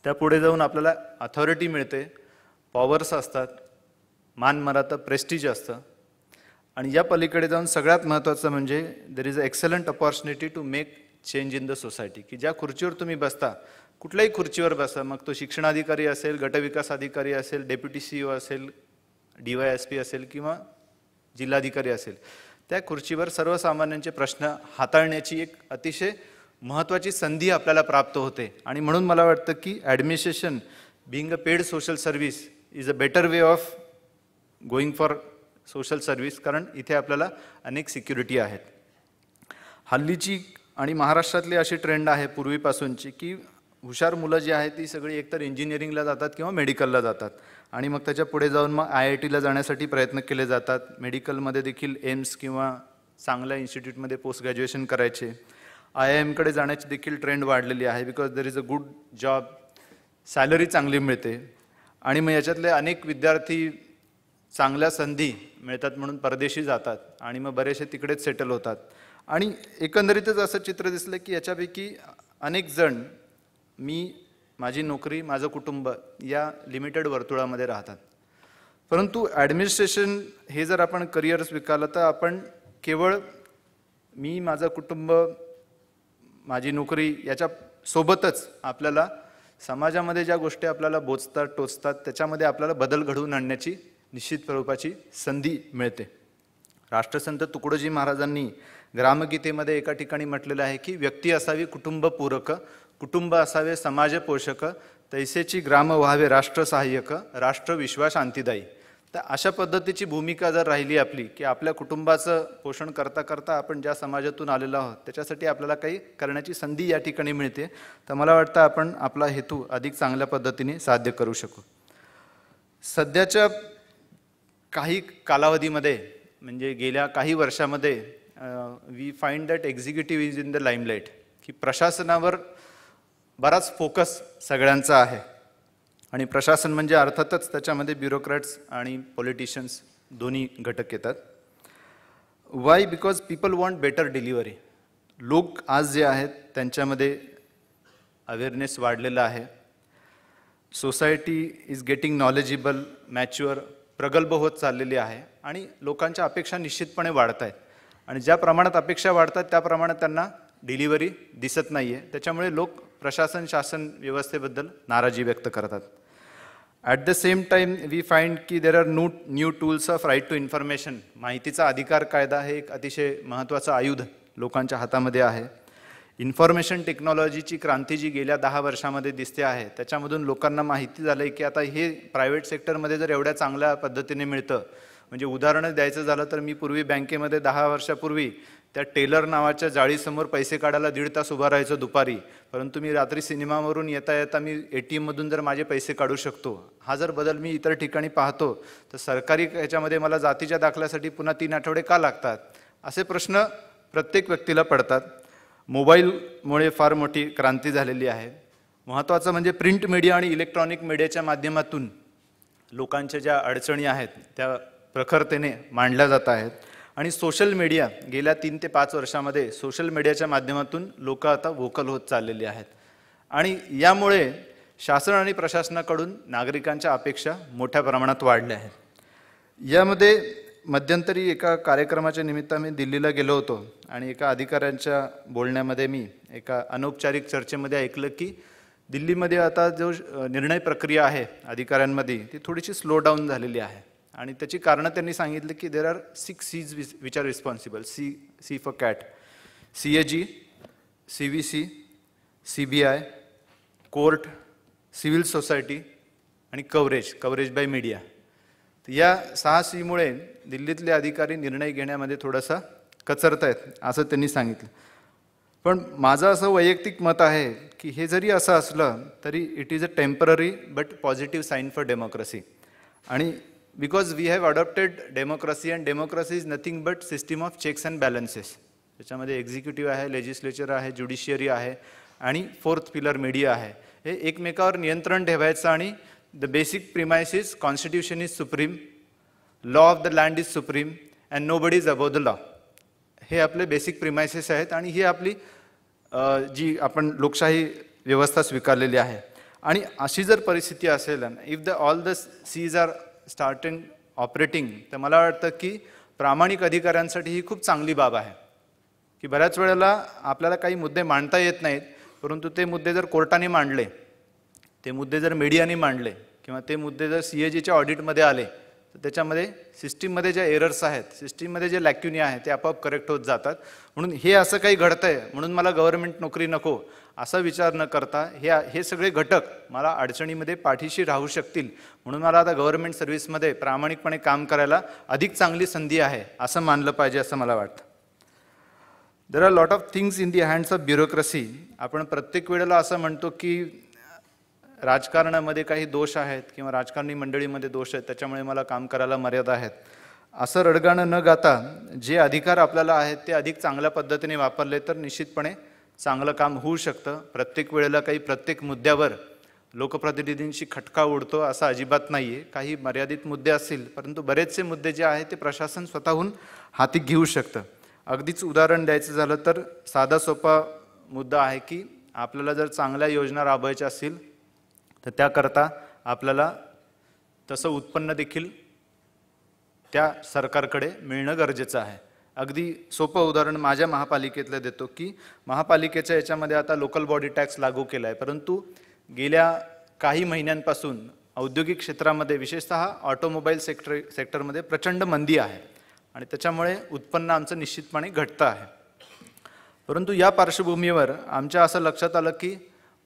[SPEAKER 1] त्यापुढे जाऊन आपल्याला अथॉरिटी मिळते, पॉवर्स असतात, मानमराता, प्रेस्टिज असतं. आणि या पलीकडे जाऊन सगळ्यात महत्त्वाचं म्हणजे there is a excellent opportunity to make change in the society. की ज्या खुर्चीवर तुम्ही बसता, कुठल्याही खुर्चीवर बसा, मग तो शिक्षणाधिकारी असेल, गटविकास अधिकारी असेल, डेप्युटी CEO असेल, DYSP असेल किंवा जिल्हाधिकारी असेल, त्या खुर्चीवर सर्वसामान्यांचे प्रश्न हाताळण्याची एक अतिशय महत्त्वाची संधी आपल्याला प्राप्त होते. आणि म्हणून मला वाटतं की administration being a paid social service is a better way of going for social service, कारण इथे आपल्याला अनेक सिक्युरिटी आहेत. हल्लीची आणि महाराष्ट्रातली अशी ट्रेंड आहे पूर्वीपासूनची की हुशार मुलं जी आहेत ती सगळी एकतर इंजिनिअरिंगला जातात किंवा मेडिकलला जातात आणि मग त्याच्या पुढे जाऊन मग IITला जाण्यासाठी प्रयत्न केले जातात. मेडिकलमध्ये देखील एम्स किंवा चांगल्या इन्स्टिट्यूटमध्ये पोस्ट ग्रॅज्युएशन करायचे. IIMकडे जाण्याची देखील ट्रेंड वाढलेली आहे because there is a good job, salary चांगली मिळते आणि मग याच्यातले अनेक विद्यार्थी चांगल्या संधी मिळतात म्हणून परदेशी जातात आणि मग बरेचसे तिकडेच सेटल होतात. आणि एकंदरीतच असं चित्र दिसलं की याच्यापैकी अनेक जण माझी नोकरी, माझं कुटुंब या लिमिटेड वर्तुळामध्ये राहतात. परंतु ॲडमिनिस्ट्रेशन हे जर आपण करिअर स्वीकारलं तर आपण केवळ माझं कुटुंब, माझी नोकरी याच्या सोबतच आपल्याला समाजामध्ये ज्या गोष्टी आपल्याला बोचतात टोचतात त्याच्यामध्ये आपल्याला बदल घडवून आणण्याची निश्चित स्वरूपाची संधी मिळते. राष्ट्रसंत तुकडोजी महाराजांनी ग्रामगीतेमध्ये एका ठिकाणी म्हटलेलं आहे की व्यक्ती असावी कुटुंबपूरक, कुटुंब असावे समाजपोषक, तैसेची ग्राम व्हावे राष्ट्र सहाय्यक, राष्ट्र विश्वास शांतीदायी. तर अशा पद्धतीची भूमिका जर राहिली आपली की आपल्या कुटुंबाचं पोषण करता करता आपण ज्या समाजातून आलेलो आहोत त्याच्यासाठी आपल्याला काही करण्याची संधी या ठिकाणी मिळते, तर मला वाटतं आपण आपला हेतू अधिक चांगल्या पद्धतीने साध्य करू शकू. सध्याच्या काही कालावधीमध्ये म्हणजे गेल्या काही वर्षामध्ये we find that executive is in the limelight, की प्रशासनावर बराच फोकस सगळ्यांचा आहे आणि प्रशासन म्हणजे अर्थातच त्याच्यामध्ये ब्युरोक्रॅट्स आणि पॉलिटिशियन्स दोन्ही घटक येतात. Y? Because people want better delivery. लोक आज जे आहेत त्यांच्यामध्ये अवेअरनेस वाढलेला आहे. Society is getting knowledgeable, mature, प्रगल्भ होत चाललेली आहे आणि लोकांच्या अपेक्षा निश्चितपणे वाढत आहेत आणि ज्या प्रमाणात अपेक्षा वाढतात त्या प्रमाणात त्यांना डिलिव्हरी दिसत नाही आहे. त्याच्यामुळे लोक प्रशासन शासन व्यवस्थेबद्दल नाराजी व्यक्त करतात. At the same time we find की there are new tools of right to information. माहितीचा अधिकार कायदा हे एक अतिशय महत्त्वाचं आयुध लोकांच्या हातामध्ये आहे. इन्फॉर्मेशन टेक्नॉलॉजीची क्रांती जी गेल्या 10 वर्षामध्ये दिसते आहे त्याच्यामधून लोकांना माहिती झालं आहे की आता हे प्रायव्हेट सेक्टरमध्ये जर एवढ्या चांगल्या पद्धतीने मिळतं. म्हणजे उदाहरणं द्यायचं झालं तर मी पूर्वी बँकेमध्ये 10 वर्षापूर्वी त्या टेलर नावाच्या जाळीसमोर पैसे काढायला 1.5 तास उभा राहायचो दुपारी, परंतु मी रात्री सिनेमावरून येता येता मी ATM मधून जर माझे पैसे काढू शकतो. हा जर बदल मी इतर ठिकाणी पाहतो तर सरकारी ह्याच्यामध्ये मला जातीच्या दाखल्यासाठी पुन्हा 3 आठवडे का लागतात, असे प्रश्न प्रत्येक व्यक्तीला पडतात. मोबाईलमुळे फार मोठी क्रांती झालेली आहे. महत्त्वाचं म्हणजे प्रिंट मीडिया आणि इलेक्ट्रॉनिक मीडियाच्या माध्यमातून लोकांच्या ज्या अडचणी आहेत त्या प्रखरतेने मांडल्या जात आहेत आणि सोशल मीडिया गेल्या 3 ते 5 वर्षामध्ये सोशल मीडियाच्या माध्यमातून लोक आता व्होकल होत चाललेली आहेत आणि यामुळे शासन आणि प्रशासनाकडून नागरिकांच्या अपेक्षा मोठ्या प्रमाणात वाढल्या आहेत. यामध्ये मध्यंतरी एका कार्यक्रमाच्या निमित्ताने मी दिल्लीला गेलो होतो आणि एका अधिकाऱ्यांच्या बोलण्यामध्ये मी एका अनौपचारिक चर्चेमध्ये ऐकलं की दिल्लीमध्ये आता जो निर्णय प्रक्रिया आहे अधिकाऱ्यांमध्ये ती थोडीशी स्लो डाऊन झालेली आहे आणि त्याची कारणं त्यांनी सांगितलं की there are 6 C's which are responsible. C for CAT, CAG, CVC, CBI, court, civil society आणि कव्हरेज बाय मीडिया. या 6 Cमुळे दिल्लीतले अधिकारी निर्णय घेण्यामध्ये थोडासा कचरत आहेत असं त्यांनी सांगितलं. पण माझं असं वैयक्तिक मत आहे की हे जरी असं असलं तरी it is a temporary but positive sign for democracy. आणि because we have adopted democracy and democracy is nothing but system of checks and balances. त्याच्यामध्ये एक्झिक्युटिव्ह आहे, लेजिस्लेचर आहे, ज्युडिशियरी आहे आणि 4th पिलर मीडिया आहे. हे एकमेकावर नियंत्रण ठेवायचं आणि the basic premise constitution is supreme, law of the land is supreme and nobody is above the law. हे आपले बेसिक प्रिमाइसेस आहेत आणि ही आपली जी आपण लोकशाही व्यवस्था स्वीकारलेली आहे. आणि अशी जर परिस्थिती असेल if the all the C's are starting operating, तर मला वाटतं की प्रामाणिक अधिकाऱ्यांसाठी ही खूप चांगली बाब आहे की बऱ्याच वेळेला आपल्याला काही मुद्दे मांडता येत नाहीत, परंतु ते मुद्दे जर कोर्टाने मांडले, ते मुद्दे जर मीडियाने मांडले किंवा ते मुद्दे जर CAGच्या ऑडिटमध्ये आले तर त्याच्यामध्ये सिस्टीममध्ये ज्या एरर्स आहेत, सिस्टीममध्ये जे लॅक्युनी आहेत ते आपोआप करेक्ट होत जातात. म्हणून हे असं काही घडतंय म्हणून मला गव्हर्नमेंट नोकरी नको असा विचार न करता हे सगळे घटक मला अडचणीमध्ये पाठीशी राहू शकतील म्हणून मला आता गव्हर्नमेंट सर्व्हिसमध्ये प्रामाणिकपणे काम करायला अधिक चांगली संधी आहे असं मानलं पाहिजे असं मला वाटतं. There are lot of things in the hands of bureaucracy. आपण प्रत्येक वेळेला असं म्हणतो की राजकारणामध्ये काही दोष आहेत किंवा राजकारणी मंडळीमध्ये दोष आहेत, त्याच्यामुळे मला काम करायला मर्यादा आहेत, असं रडगाणं न गाता जे अधिकार आपल्याला आहेत ते अधिक चांगल्या पद्धतीने वापरले तर निश्चितपणे चांगलं काम होऊ शकतं. प्रत्येक वेळेला काही प्रत्येक मुद्द्यावर लोकप्रतिनिधींशी खटका उडतो असं अजिबात नाही आहे. काही मर्यादित मुद्दे असतील, परंतु बरेचसे मुद्दे जे आहेत ते प्रशासन स्वतःहून हाती घेऊ शकतं. अगदीच उदाहरण द्यायचं झालं तर साधा सोपा मुद्दा आहे की आपल्याला जर चांगल्या योजना राबवायच्या असतील तर त्याकरता आपल्याला तसं उत्पन्न देखील त्या सरकारकडे मिळणं गरजेचं आहे. अगदी सोपं उदाहरण माझ्या महापालिकेतलं देतो की महापालिकेच्या याच्यामध्ये आता लोकल बॉडी टॅक्स लागू केला आहे, परंतु गेल्या काही महिन्यांपासून औद्योगिक क्षेत्रामध्ये विशेषतः ऑटोमोबाईल सेक्टरमध्ये प्रचंड मंदी आहे आणि त्याच्यामुळे उत्पन्न आमचं निश्चितपणे घटतं आहे. परंतु या पार्श्वभूमीवर आमच्या असं लक्षात आलं की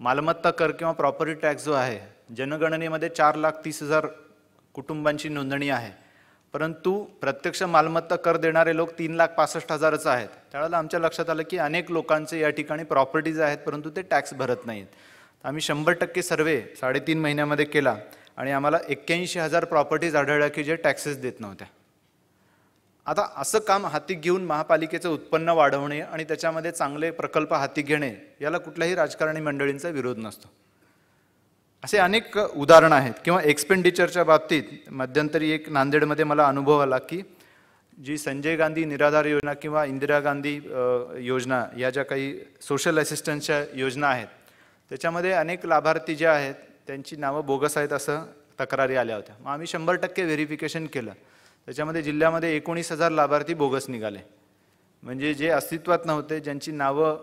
[SPEAKER 1] मालमत्ता कर किंवा प्रॉपर्टी टॅक्स जो आहे, जनगणनेमध्ये 4,30,000 कुटुंबांची नोंदणी आहे, परंतु प्रत्यक्ष मालमत्ता कर देणारे लोक 3,65,000च आहेत. त्यावेळेला आमच्या लक्षात आलं की अनेक लोकांचे या ठिकाणी प्रॉपर्टीज आहेत परंतु ते टॅक्स भरत नाहीत. आम्ही 100% सर्वे 3.5 महिन्यामध्ये केला आणि आम्हाला 81,000 प्रॉपर्टीज आढळल्या की जे टॅक्सेस देत नव्हत्या. आता असं काम हाती घेऊन महापालिकेचं उत्पन्न वाढवणे आणि त्याच्यामध्ये चांगले प्रकल्प हाती घेणे याला कुठल्याही राजकारणी मंडळींचा विरोध नसतो. असे अनेक उदाहरणं आहेत. किंवा एक्सपेंडिचरच्या बाबतीत मध्यंतरी एक नांदेडमध्ये मला अनुभव आला की जी संजय गांधी निराधार योजना किंवा इंदिरा गांधी योजना या ज्या काही सोशल असिस्टन्सच्या योजना आहेत त्याच्यामध्ये अनेक लाभार्थी जे आहेत त्यांची नावं बोगस आहेत असं तक्रारी आल्या होत्या. मग आम्ही 100% व्हेरिफिकेशन केलं. त्याच्यामध्ये जिल्ह्यामध्ये 19,000 लाभार्थी बोगस निघाले. म्हणजे जे अस्तित्वात नव्हते, ज्यांची नावं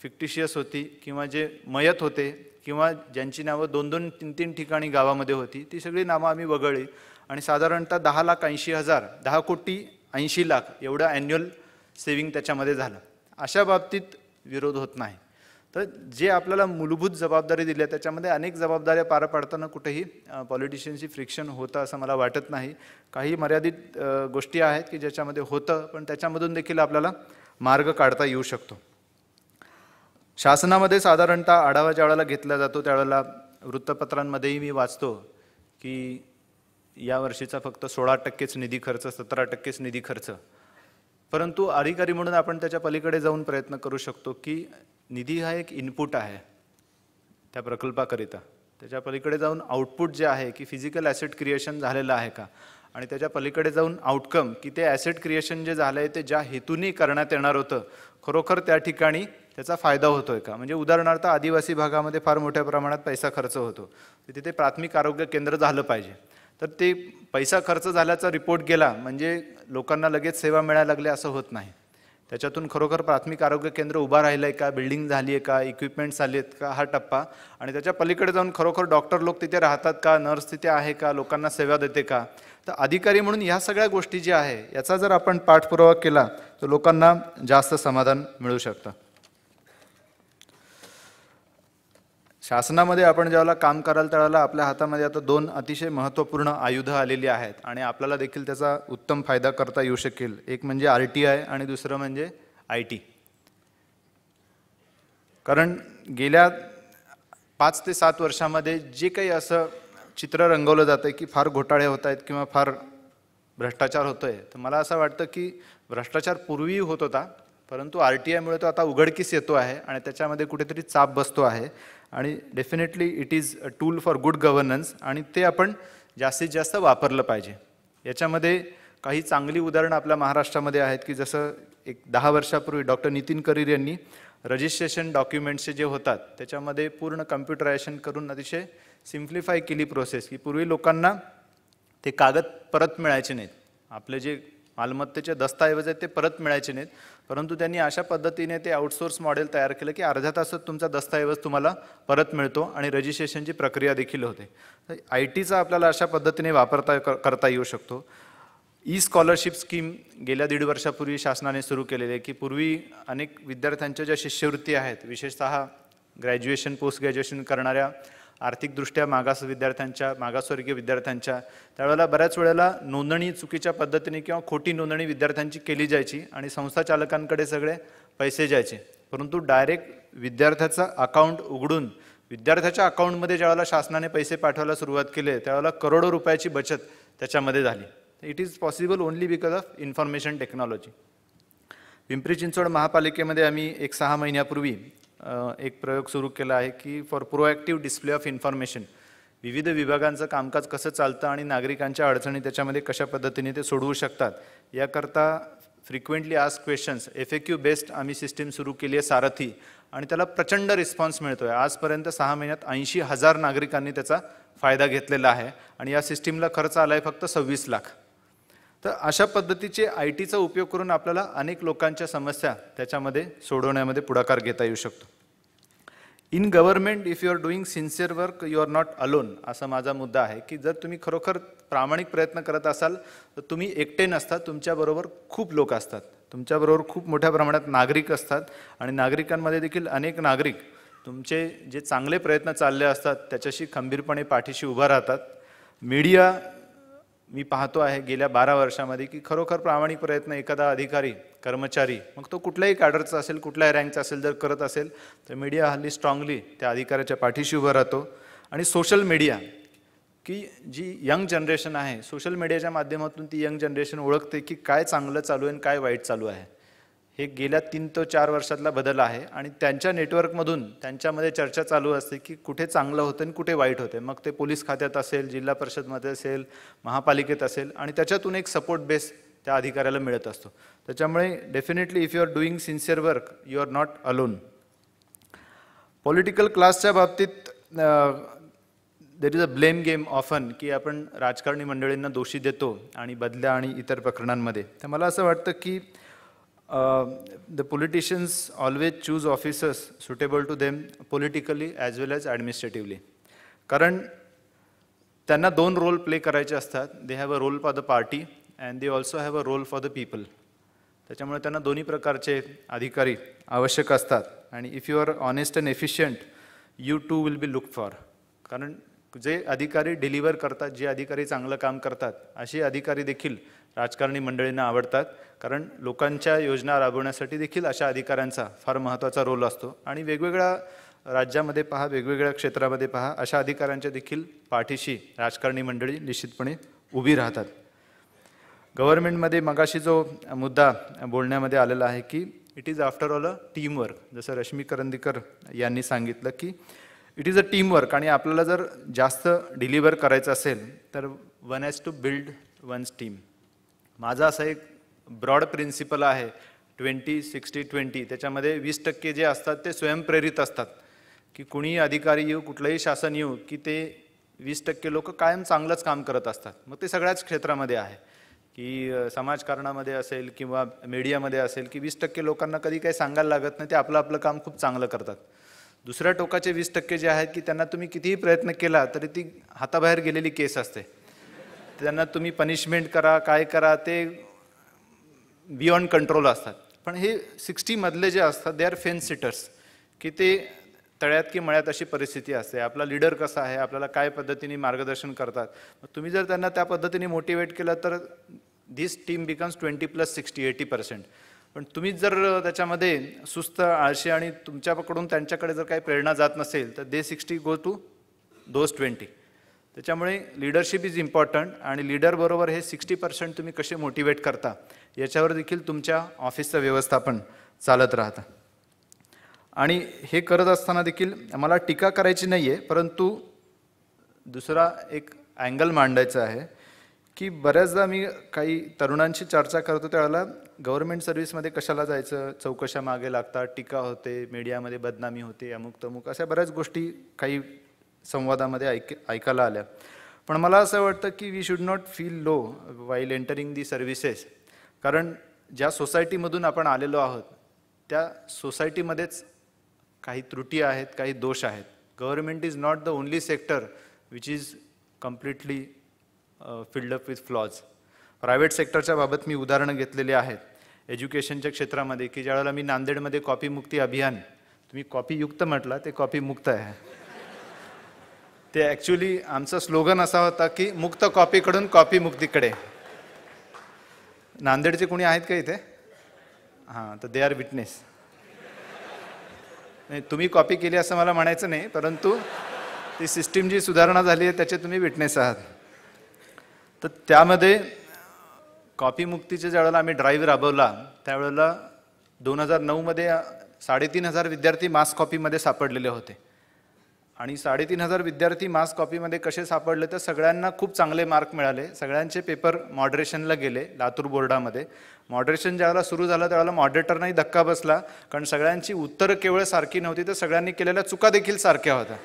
[SPEAKER 1] फिक्टिशियस होती किंवा जे मयत होते किंवा ज्यांची नावं 2-2, 3-3 ठिकाणी गावामध्ये होती, ती सगळी नावं आम्ही वगळली आणि साधारणतः 10,80,000 10,80,00,000 एवढं ॲन्युअल सेविंग त्याच्यामध्ये झालं. अशा बाबतीत विरोध होत नाही. तर जे आपल्याला मूलभूत जबाबदारी दिली आहे त्याच्यामध्ये अनेक जबाबदाऱ्या पार पाडताना कुठेही पॉलिटिशियनची फ्रिक्शन होतं असं मला वाटत नाही. काही मर्यादित गोष्टी आहेत की ज्याच्यामध्ये होतं, पण त्याच्यामधून देखील आपल्याला मार्ग काढता येऊ शकतो. शासनामध्ये साधारणतः आढावा ज्यावेळेला घेतला जातो त्यावेळेला वृत्तपत्रांमध्येही मी वाचतो की या वर्षीचा फक्त 16%च निधी खर्च, 17%च निधी खर्च. परंतु अधिकारी म्हणून आपण त्याच्या पलीकडे जाऊन प्रयत्न करू शकतो की निधी हा एक इनपुट आहे त्या प्रकल्पाकरिता. त्याच्या पलीकडे जाऊन आउटपुट जे आहे की फिजिकल ॲसेट क्रिएशन झालेलं आहे का, आणि त्याच्या पलीकडे जाऊन आउटकम की ते ॲसेट क्रिएशन जे झालं आहे ते ज्या हेतूने करण्यात येणार होतं खरोखर त्या ठिकाणी त्याचा फायदा होतोय का. म्हणजे उदाहरणार्थ आदिवासी भागामध्ये फार मोठ्या प्रमाणात पैसा खर्च होतो, तिथे प्राथमिक आरोग्य केंद्र झालं पाहिजे. तर ते पैसा खर्च झाल्याचा रिपोर्ट गेला म्हणजे लोकांना लगेच सेवा मिळायला लागल्या असं होत नाही. त्याच्यातून खरोखर प्राथमिक आरोग्य केंद्र उभा राहिलं आहे का, बिल्डिंग झाली आहे का, इक्विपमेंट्स आली आहेत का, हा टप्पा. आणि त्याच्या पलीकडे जाऊन खरोखर डॉक्टर लोक तिथे राहतात का, नर्स तिथे आहे का, लोकांना सेवा देते का. तर अधिकारी म्हणून ह्या सगळ्या गोष्टी ज्या आहे याचा जर आपण पाठपुरावा केला तर लोकांना जास्त समाधान मिळू शकतं. शासनामध्ये आपण ज्यावेळेला काम कराल त्यावेळेला आपल्या हातामध्ये आता 2 अतिशय महत्त्वपूर्ण आयुधं आलेली आहेत आणि आपल्याला देखील त्याचा उत्तम फायदा करता येऊ शकेल. एक म्हणजे RTI आणि दुसरं म्हणजे IT. कारण गेल्या 5 ते 7 वर्षामध्ये जे काही असं चित्र रंगवलं जातं की फार घोटाळे होत आहेत किंवा फार भ्रष्टाचार होतोय, तर मला असं वाटतं की भ्रष्टाचार पूर्वीही होत होता, परंतु RTIमुळे तो आता उघडकीस येतो आहे आणि त्याच्यामध्ये कुठेतरी चाप बसतो आहे. आणि definitely it is a tool for good governance आणि ते आपण जास्तीत जास्त वापरलं पाहिजे. याच्यामध्ये काही चांगली उदाहरणं आपल्या महाराष्ट्रामध्ये आहेत की जसं एक 10 वर्षापूर्वी डॉक्टर नितीन करीर यांनी रजिस्ट्रेशन डॉक्युमेंट्सचे जे होतात त्याच्यामध्ये पूर्ण कम्प्युटरायझेशन करून अतिशय सिम्प्लिफाय केली प्रोसेस. की पूर्वी लोकांना ते कागद परत मिळायचे नाहीत, आपले जे मालमत्तेचे दस्तऐवज आहेत ते परत मिळायचे नाहीत, परंतु त्यांनी अशा पद्धतीने ते आउटसोर्स मॉडेल तयार केलं की अर्ध्या तासात तुमचा दस्तऐवज तुम्हाला परत मिळतो आणि रजिस्ट्रेशनची प्रक्रिया देखील होते. तर ITचा आपल्याला अशा पद्धतीने करता येऊ शकतो. स्कॉलरशिप स्कीम गेल्या 1.5 वर्षापूर्वी शासनाने सुरू केलेली आहे की पूर्वी अनेक विद्यार्थ्यांच्या ज्या शिष्यवृत्ती आहेत विशेषतः ग्रॅज्युएशन पोस्ट ग्रॅज्युएशन करणाऱ्या आर्थिकदृष्ट्या मागास विद्यार्थ्यांच्या, मागासवर्गीय विद्यार्थ्यांच्या, त्यावेळेला बऱ्याच वेळेला नोंदणी चुकीच्या पद्धतीने किंवा खोटी नोंदणी विद्यार्थ्यांची केली जायची आणि संस्था चालकांकडे सगळे पैसे जायचे. परंतु डायरेक्ट विद्यार्थ्याचा अकाउंट उघडून विद्यार्थ्याच्या अकाउंटमध्ये ज्यावेळेला शासनाने पैसे पाठवायला सुरुवात केली त्यावेळेला करोडो रुपयाची बचत त्याच्यामध्ये झाली. It is possible only because of information technology. Pimpri Chinchwad महापालिकेमध्ये आम्ही 6 महिन्यापूर्वी एक प्रयोग सुरू केला आहे की for proactive display of information, विविध विभागांचं कामकाज कसं चालतं आणि नागरिकांच्या अडचणी त्याच्यामध्ये कशा पद्धतीने ते सोडवू शकतात याकरता frequently ask questions FAQ based आम्ही सिस्टीम सुरू केली आहे सारथी, आणि त्याला प्रचंड रिस्पॉन्स मिळतो आहे. आजपर्यंत 6 महिन्यात 80,000 नागरिकांनी त्याचा फायदा घेतलेला आहे आणि या सिस्टीमला खर्च आला आहे फक्त 26 लाख. तर अशा पद्धतीचे ITचा उपयोग करून आपल्याला अनेक लोकांच्या समस्या त्याच्यामध्ये सोडवण्यामध्ये पुढाकार घेता येऊ शकतो. In government if you are doing sincere work you are not alone, असा माझा मुद्दा आहे की जर तुम्ही खरोखर प्रामाणिक प्रयत्न करत असाल तर तुम्ही एकटे नसता, तुमच्याबरोबर खूप लोक असतात, तुमच्याबरोबर खूप मोठ्या प्रमाणात नागरिक असतात आणि नागरिकांमध्ये देखील अनेक नागरिक तुमचे जे चांगले प्रयत्न चालले असतात त्याच्याशी खंबीरपणे पाठीशी उभा राहतात. मीडिया मी पाहतो आहे गेल्या 12 वर्षामध्ये की खरोखर प्रामाणिक प्रयत्न एखादा अधिकारी, कर्मचारी, मग तो कुठल्याही कॅडरचा असेल, कुठल्याही रँकचा असेल, जर करत असेल तर मीडिया हल्ली स्ट्रॉंगली त्या अधिकाऱ्याच्या पाठीशी उभा राहतो. आणि सोशल मीडिया की जी यंग जनरेशन आहे, सोशल मीडियाच्या माध्यमातून ती यंग जनरेशन ओळखते की काय चांगलं चालू आहे आणि काय वाईट चालू आहे. हे गेल्या 3 ते 4 वर्षातला बदल आहे आणि त्यांच्या नेटवर्कमधून त्यांच्यामध्ये चर्चा चालू असते की कुठे चांगलं होतं आणि कुठे वाईट होते. मग ते पोलीस खात्यात असेल, जिल्हा परिषदमध्ये असेल, महापालिकेत असेल, आणि त्याच्यातून एक सपोर्ट बेस त्या अधिकाऱ्याला मिळत असतो. त्याच्यामुळे definitely if you are doing sincere work you are not alone. Political क्लासच्या बाबतीत there is a blame game often की आपण राजकारणी मंडळींना दोषी देतो आणि बदल्या आणि इतर प्रकरणांमध्ये. तर मला असं वाटतं की the politicians always choose officers suitable to them politically as well as administratively. कारण त्यांना 2 रोल प्ले करायचे असतात. They have a role for the party and they also have a role for the people. त्याच्यामुळे त्यांना दोन्ही प्रकारचे अधिकारी आवश्यक असतात. आणि if you are honest and efficient you too will be look for. कारण जे अधिकारी डिलिव्हर करतात, जे अधिकारी चांगलं काम करतात, असे अधिकारी देखील राजकारणी मंडळींना आवडतात. कारण लोकांच्या योजना राबवण्यासाठी देखील अशा अधिकाऱ्यांचा फार महत्त्वाचा रोल असतो. आणि वेगवेगळ्या राज्यामध्ये पहा, वेगवेगळ्या क्षेत्रामध्ये पहा, अशा अधिकाऱ्यांच्या देखील पाठीशी राजकारणी मंडळी निश्चितपणे उभी राहतात. गव्हर्नमेंटमध्ये मगाशी जो मुद्दा बोलण्यामध्ये आलेला आहे की it is after all a teamwork. जसं रश्मी करंदीकर यांनी सांगितलं की इट इज अ टीमवर्क, आणि आपल्याला जर जास्त डिलिव्हर करायचं असेल तर one has to build one's team. माझा असा एक ब्रॉड प्रिन्सिपल आहे 20-60-20. त्याच्यामध्ये 20% जे असतात ते स्वयंप्रेरित असतात की कुणीही अधिकारी येऊ, कुठलंही शासन येऊ, की ते 20% लोक कायम चांगलंच काम करत असतात. मग ते सगळ्याच क्षेत्रामध्ये आहे की समाजकारणामध्ये असेल किंवा मीडियामध्ये असेल की 20% लोकांना कधी काही सांगायला लागत नाही, ते आपलं आपलं काम खूप चांगलं करतात. दुसऱ्या टोकाचे 20% जे आहेत की त्यांना तुम्ही कितीही प्रयत्न केला तरी ती हाताबाहेर गेलेली केस असते. त्यांना तुम्ही पनिशमेंट करा, काय करा, ते बियॉन्ड कंट्रोल असतात. पण हे 60 मधले जे असतात दे आर फेन्स सिटर्स, की ते तळ्यात की मळ्यात अशी परिस्थिती असते. आपला लीडर कसा आहे, आपल्याला काय पद्धतीने मार्गदर्शन करतात, तुम्ही जर त्यांना त्या पद्धतीने मोटिवेट केलं तर दिस टीम बिकम्स 20+60-80%. पण तुम्ही जर त्याच्यामध्ये सुस्त, आळशी आणि तुमच्याकडून त्यांच्याकडे जर काही प्रेरणा जात नसेल तर दे 60 गो टू दोज 20. त्याच्यामुळे लीडरशिप इज इम्पॉर्टंट, आणि लीडरबरोबर हे 60% तुम्ही कसे मोटिवेट करता याच्यावर देखील तुमच्या ऑफिसचं व्यवस्थापन चालत राहतं. आणि हे करत असताना देखील मला टीका करायची नाही आहे, परंतु दुसरा एक अँगल मांडायचा आहे की बऱ्याचदा मी काही तरुणांशी चर्चा करतो त्यावेळेला गव्हर्नमेंट सर्व्हिसमध्ये कशाला जायचं, चौकशा मागे लागतात, टीका होते, मीडियामध्ये बदनामी होते, अमुक तमुक, अशा बऱ्याच गोष्टी काही संवादामध्ये ऐकायला आल्या. पण मला असं वाटतं की we should not feel low while entering the services. कारण ज्या सोसायटीमधून आपण आलेलो आहोत त्या सोसायटीमध्येच काही त्रुटी आहेत, काही दोष आहेत. Government is not the only sector which is completely filled up with flaws. Private सेक्टरच्या बाबत मी उदाहरणं घेतलेली आहेत. एज्युकेशनच्या क्षेत्रामध्ये की ज्यावेळेला मी नांदेडमध्ये कॉपी मुक्ती अभियान, तुम्ही कॉपी युक्त म्हटला, ते कॉपी मुक्त आहे. ते ॲक्च्युली आमचं स्लोगन असा होता की मुक्त कॉपीकडून कॉपी मुक्तीकडे. नांदेडचे कोणी आहेत का इथे? हां, तर दे आर विटनेस. नाही, तुम्ही कॉपी केली असं मला म्हणायचं नाही, परंतु ती सिस्टीम जी सुधारणा झाली आहे त्याचे तुम्ही विटनेस आहात. तर त्यामध्ये कॉपी मुक्तीच्या ज्यावेळेला आम्ही ड्राईव्ह राबवला त्यावेळेला 2009मध्ये 3,500 विद्यार्थी मास कॉपीमध्ये सापडलेले होते. आणि 3,500 विद्यार्थी मास कॉपीमध्ये कसे सापडले तर सगळ्यांना खूप चांगले मार्क मिळाले. सगळ्यांचे पेपर मॉडरेशनला गेले लातूर बोर्डामध्ये. मॉडरेशन ज्यावेळेला सुरू झालं त्यावेळेला मॉडरेटरनाही धक्का बसला, कारण सगळ्यांची उत्तरं केवळ सारखी नव्हती तर सगळ्यांनी केलेल्या चुका देखील सारख्या होत्या.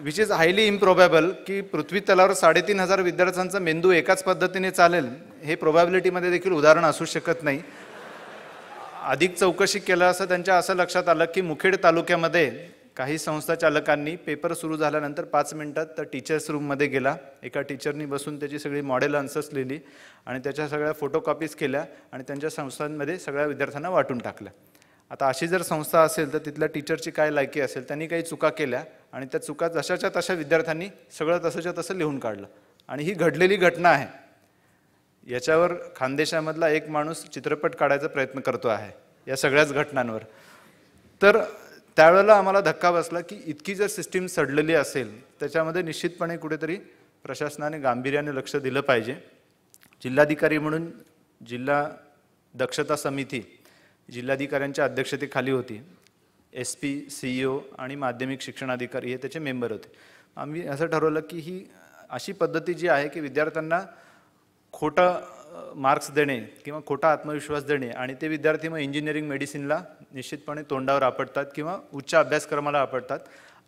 [SPEAKER 1] विच इज हायली इम्प्रोबॅबल की पृथ्वी तलावर 3,500 विद्यार्थ्यांचा मेंदू एकाच पद्धतीने चालेल हे प्रोबॅबिलिटीमध्ये देखील उदाहरण असू शकत नाही. अधिक चौकशी केलं असं त्यांच्या असं लक्षात आलं की मुखेड तालुक्यामध्ये काही संस्था चालकांनी पेपर सुरू झाल्यानंतर 5 मिनिटात तर टीचर्स रूममध्ये गेला. एका टीचरनी बसून त्याची सगळी मॉडेल आन्सर्स लिहिली आणि त्याच्या सगळ्या फोटोकॉपीज केल्या आणि त्यांच्या संस्थांमध्ये सगळ्या विद्यार्थ्यांना वाटून टाकल्या. आता अशी जर संस्था असेल तर तिथल्या टीचरची काय लायकी असेल, त्यांनी काही चुका केल्या आणि त्या चुका जशाच्या तशा विद्यार्थ्यांनी सगळं तसंच्या तसं लिहून काढलं. आणि ही घडलेली घटना आहे. याच्यावर खानदेशामधला एक माणूस चित्रपट काढायचा प्रयत्न करतो आहे या सगळ्याच घटनांवर. तर त्यावेळेला आम्हाला धक्का बसला की इतकी जर सिस्टीम सडलेली असेल त्याच्यामध्ये निश्चितपणे कुठेतरी प्रशासनाने गांभीर्याने लक्ष दिलं पाहिजे. जिल्हाधिकारी म्हणून जिल्हा दक्षता समिती जिल्हाधिकाऱ्यांच्या अध्यक्षतेखाली होती. SP, CEO आणि माध्यमिक शिक्षणाधिकारी हे त्याचे मेंबर होते. आम्ही असं ठरवलं की ही अशी पद्धती जी आहे की विद्यार्थ्यांना खोटा मार्क्स देणे किंवा खोटा आत्मविश्वास देणे आणि ते विद्यार्थी मग इंजिनिअरिंग मेडिसिनला निश्चितपणे तोंडावर आपटतात किंवा उच्च अभ्यासक्रमाला आपटतात.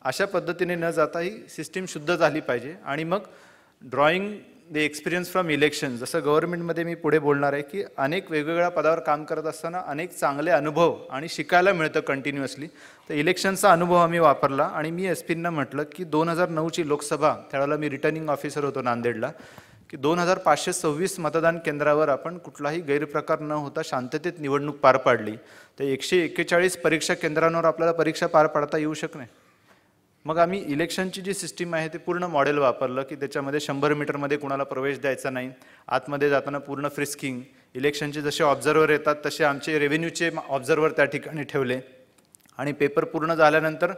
[SPEAKER 1] अशा पद्धतीने न जाता ही सिस्टीम शुद्ध झाली पाहिजे. आणि मग drawing the experience from election, जसं गव्हर्नमेंटमध्ये मी पुढे बोलणार आहे की अनेक वेगवेगळ्या पदावर काम करत असताना अनेक चांगले अनुभव आणि शिकायला मिळतं कंटिन्युअसली. तर इलेक्शनचा अनुभव आम्ही वापरला आणि मी SPंना म्हटलं की 2009ची लोकसभा, त्यावेळेला मी रिटर्निंग ऑफिसर होतो नांदेडला, की 2,526 मतदान केंद्रावर आपण कुठलाही गैरप्रकार न होता शांततेत निवडणूक पार पाडली. तर 141 परीक्षा केंद्रांवर आपल्याला परीक्षा पार पाडता येऊ शकणे. मग आम्ही इलेक्शनची जी सिस्टीम आहे ते पूर्ण मॉडेल वापरलं की त्याच्यामध्ये 100 मीटरमध्ये कुणाला प्रवेश द्यायचा नाही, आतमध्ये जाताना पूर्ण फ्रिस्किंग, इलेक्शनचे जसे ऑब्झर्वर येतात तसे आमचे रेव्हेन्यूचे ऑब्झर्वर त्या ठिकाणी ठेवले. आणि पेपर पूर्ण झाल्यानंतर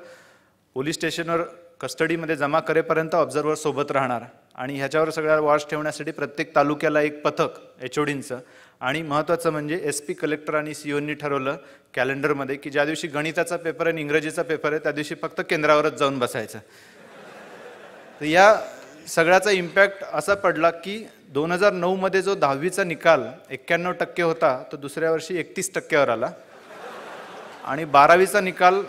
[SPEAKER 1] पोलीस स्टेशनवर कस्टडीमध्ये जमा करेपर्यंत ऑब्झर्वर सोबत राहणार. आणि ह्याच्यावर सगळ्या वॉच ठेवण्यासाठी प्रत्येक तालुक्याला एक पथक HODंचं. आणि महत्त्वाचं म्हणजे SP, कलेक्टर आणि COनी ठरवलं कॅलेंडरमध्ये की ज्या दिवशी गणिताचा पेपर आणि इंग्रजीचा पेपर आहे त्या दिवशी फक्त केंद्रावरच जाऊन बसायचं. तर या सगळ्याचा इम्पॅक्ट असा पडला की 2009मध्ये जो 10वीचा निकाल 91% होता तो दुसऱ्या वर्षी 31%वर आला. आणि 12वीचा निकाल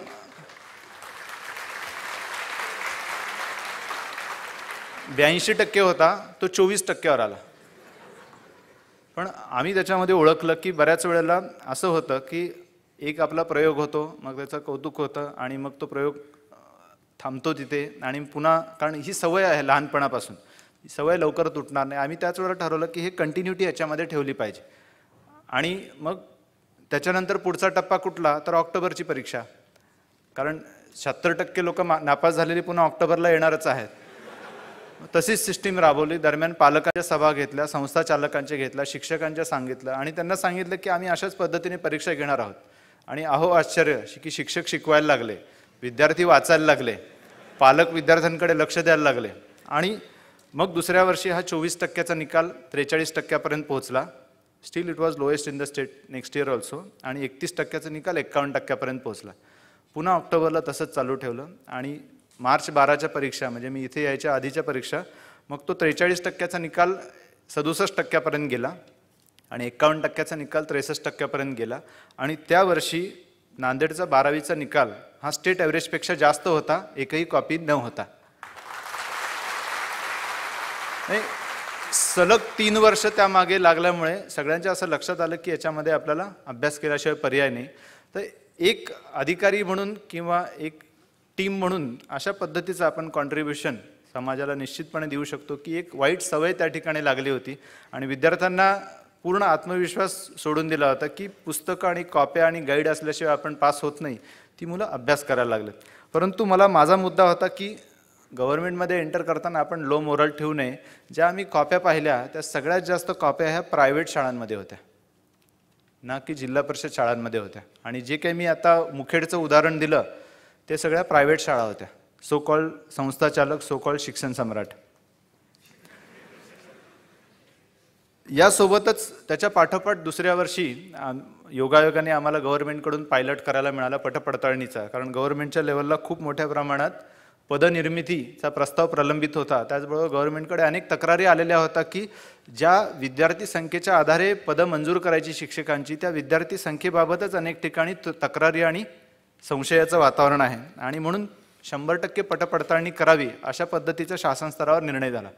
[SPEAKER 1] 82% होता तो 24%वर आला. पण आम्ही त्याच्यामध्ये ओळखलं की बऱ्याच वेळेला असं होतं की एक आपला प्रयोग होतो, मग त्याचं कौतुक होतं आणि मग तो प्रयोग थांबतो तिथे आणि पुन्हा, कारण ही सवय आहे लहानपणापासून, ही सवय लवकर तुटणार नाही. आम्ही त्याच वेळेला ठरवलं की हे कंटिन्युटी याच्यामध्ये ठेवली पाहिजे. आणि मग त्याच्यानंतर पुढचा टप्पा कुठला तर ऑक्टोबरची परीक्षा, कारण 76% लोक नापास झालेली पुन्हा ऑक्टोबरला येणारच आहेत. तशीच सिस्टीम राबवली. दरम्यान पालकांच्या सभा घेतल्या, संस्था चालकांच्या घेतल्या, शिक्षकांच्या सांगितलं आणि त्यांना सांगितलं की आम्ही अशाच पद्धतीने परीक्षा घेणार आहोत. आणि अहो आश्चर्य की शिक्षक शिकवायला लागले, विद्यार्थी वाचायला लागले, पालक विद्यार्थ्यांकडे लक्ष द्यायला लागले. आणि मग दुसऱ्या वर्षी हा 24%चा निकाल 43%पर्यंत पोहोचला. Still it was lowest in the state next year also. आणि 31%चा निकाल 51%पर्यंत पोहोचला. पुन्हा ऑक्टोबरला तसंच चालू ठेवलं. आणि मार्च 12च्या परीक्षा, म्हणजे मी इथे यायच्या आधीच्या परीक्षा, मग तो 43%चा निकाल 67%पर्यंत गेला आणि 51%चा निकाल 63%पर्यंत गेला. आणि त्या वर्षी नांदेडचा 12वीचा निकाल हा स्टेट ॲव्हरेजपेक्षा जास्त होता, एकही कॉपी न होता. सलग 3 वर्ष त्यामागे लागल्यामुळे सगळ्यांच्या असं लक्षात आलं की याच्यामध्ये आपल्याला अभ्यास केल्याशिवाय पर्याय नाही. तर एक अधिकारी म्हणून किंवा एक टीम म्हणून अशा पद्धतीचं आपण कॉन्ट्रीब्युशन समाजाला निश्चितपणे देऊ शकतो की एक वाईट सवय त्या ठिकाणी लागली होती आणि विद्यार्थ्यांना पूर्ण आत्मविश्वास सोडून दिला होता की पुस्तकं आणि कॉप्या आणि गाईड असल्याशिवाय आपण पास होत नाही. ती मुलं अभ्यास करायला लागलेत. परंतु मला माझा मुद्दा होता की गव्हर्नमेंटमध्ये एंटर करताना आपण लो मोरल ठेवू नये. ज्या आम्ही कॉप्या पाहिल्या त्या सगळ्यात जास्त कॉप्या ह्या प्रायव्हेट शाळांमध्ये होत्या, ना की जिल्हा परिषद शाळांमध्ये होत्या. आणि जे काही मी आता मुखेडचं उदाहरण दिलं ते सगळ्या प्रायव्हेट शाळा होत्या, सो कॉल्ड संस्थाचालक, सो कॉल्ड शिक्षण सम्राट. यासोबतच त्याच्या पाठोपाठ दुसऱ्या वर्षी योगायोगाने आम्हाला गव्हर्नमेंटकडून पायलट करायला मिळाला पटपडताळणीचा. कारण गव्हर्नमेंटच्या लेवलला खूप मोठ्या प्रमाणात पदनिर्मितीचा प्रस्ताव प्रलंबित होता. त्याचबरोबर गव्हर्नमेंटकडे अनेक तक्रारी आलेल्या होत्या की ज्या विद्यार्थी संख्येच्या आधारे पदं मंजूर करायची शिक्षकांची, त्या विद्यार्थी संख्येबाबतच अनेक ठिकाणी तक्रारी आणि संशयाचं वातावरण आहे. आणि म्हणून 100% पटपडताळणी करावी अशा पद्धतीचा शासन स्तरावर निर्णय झाला.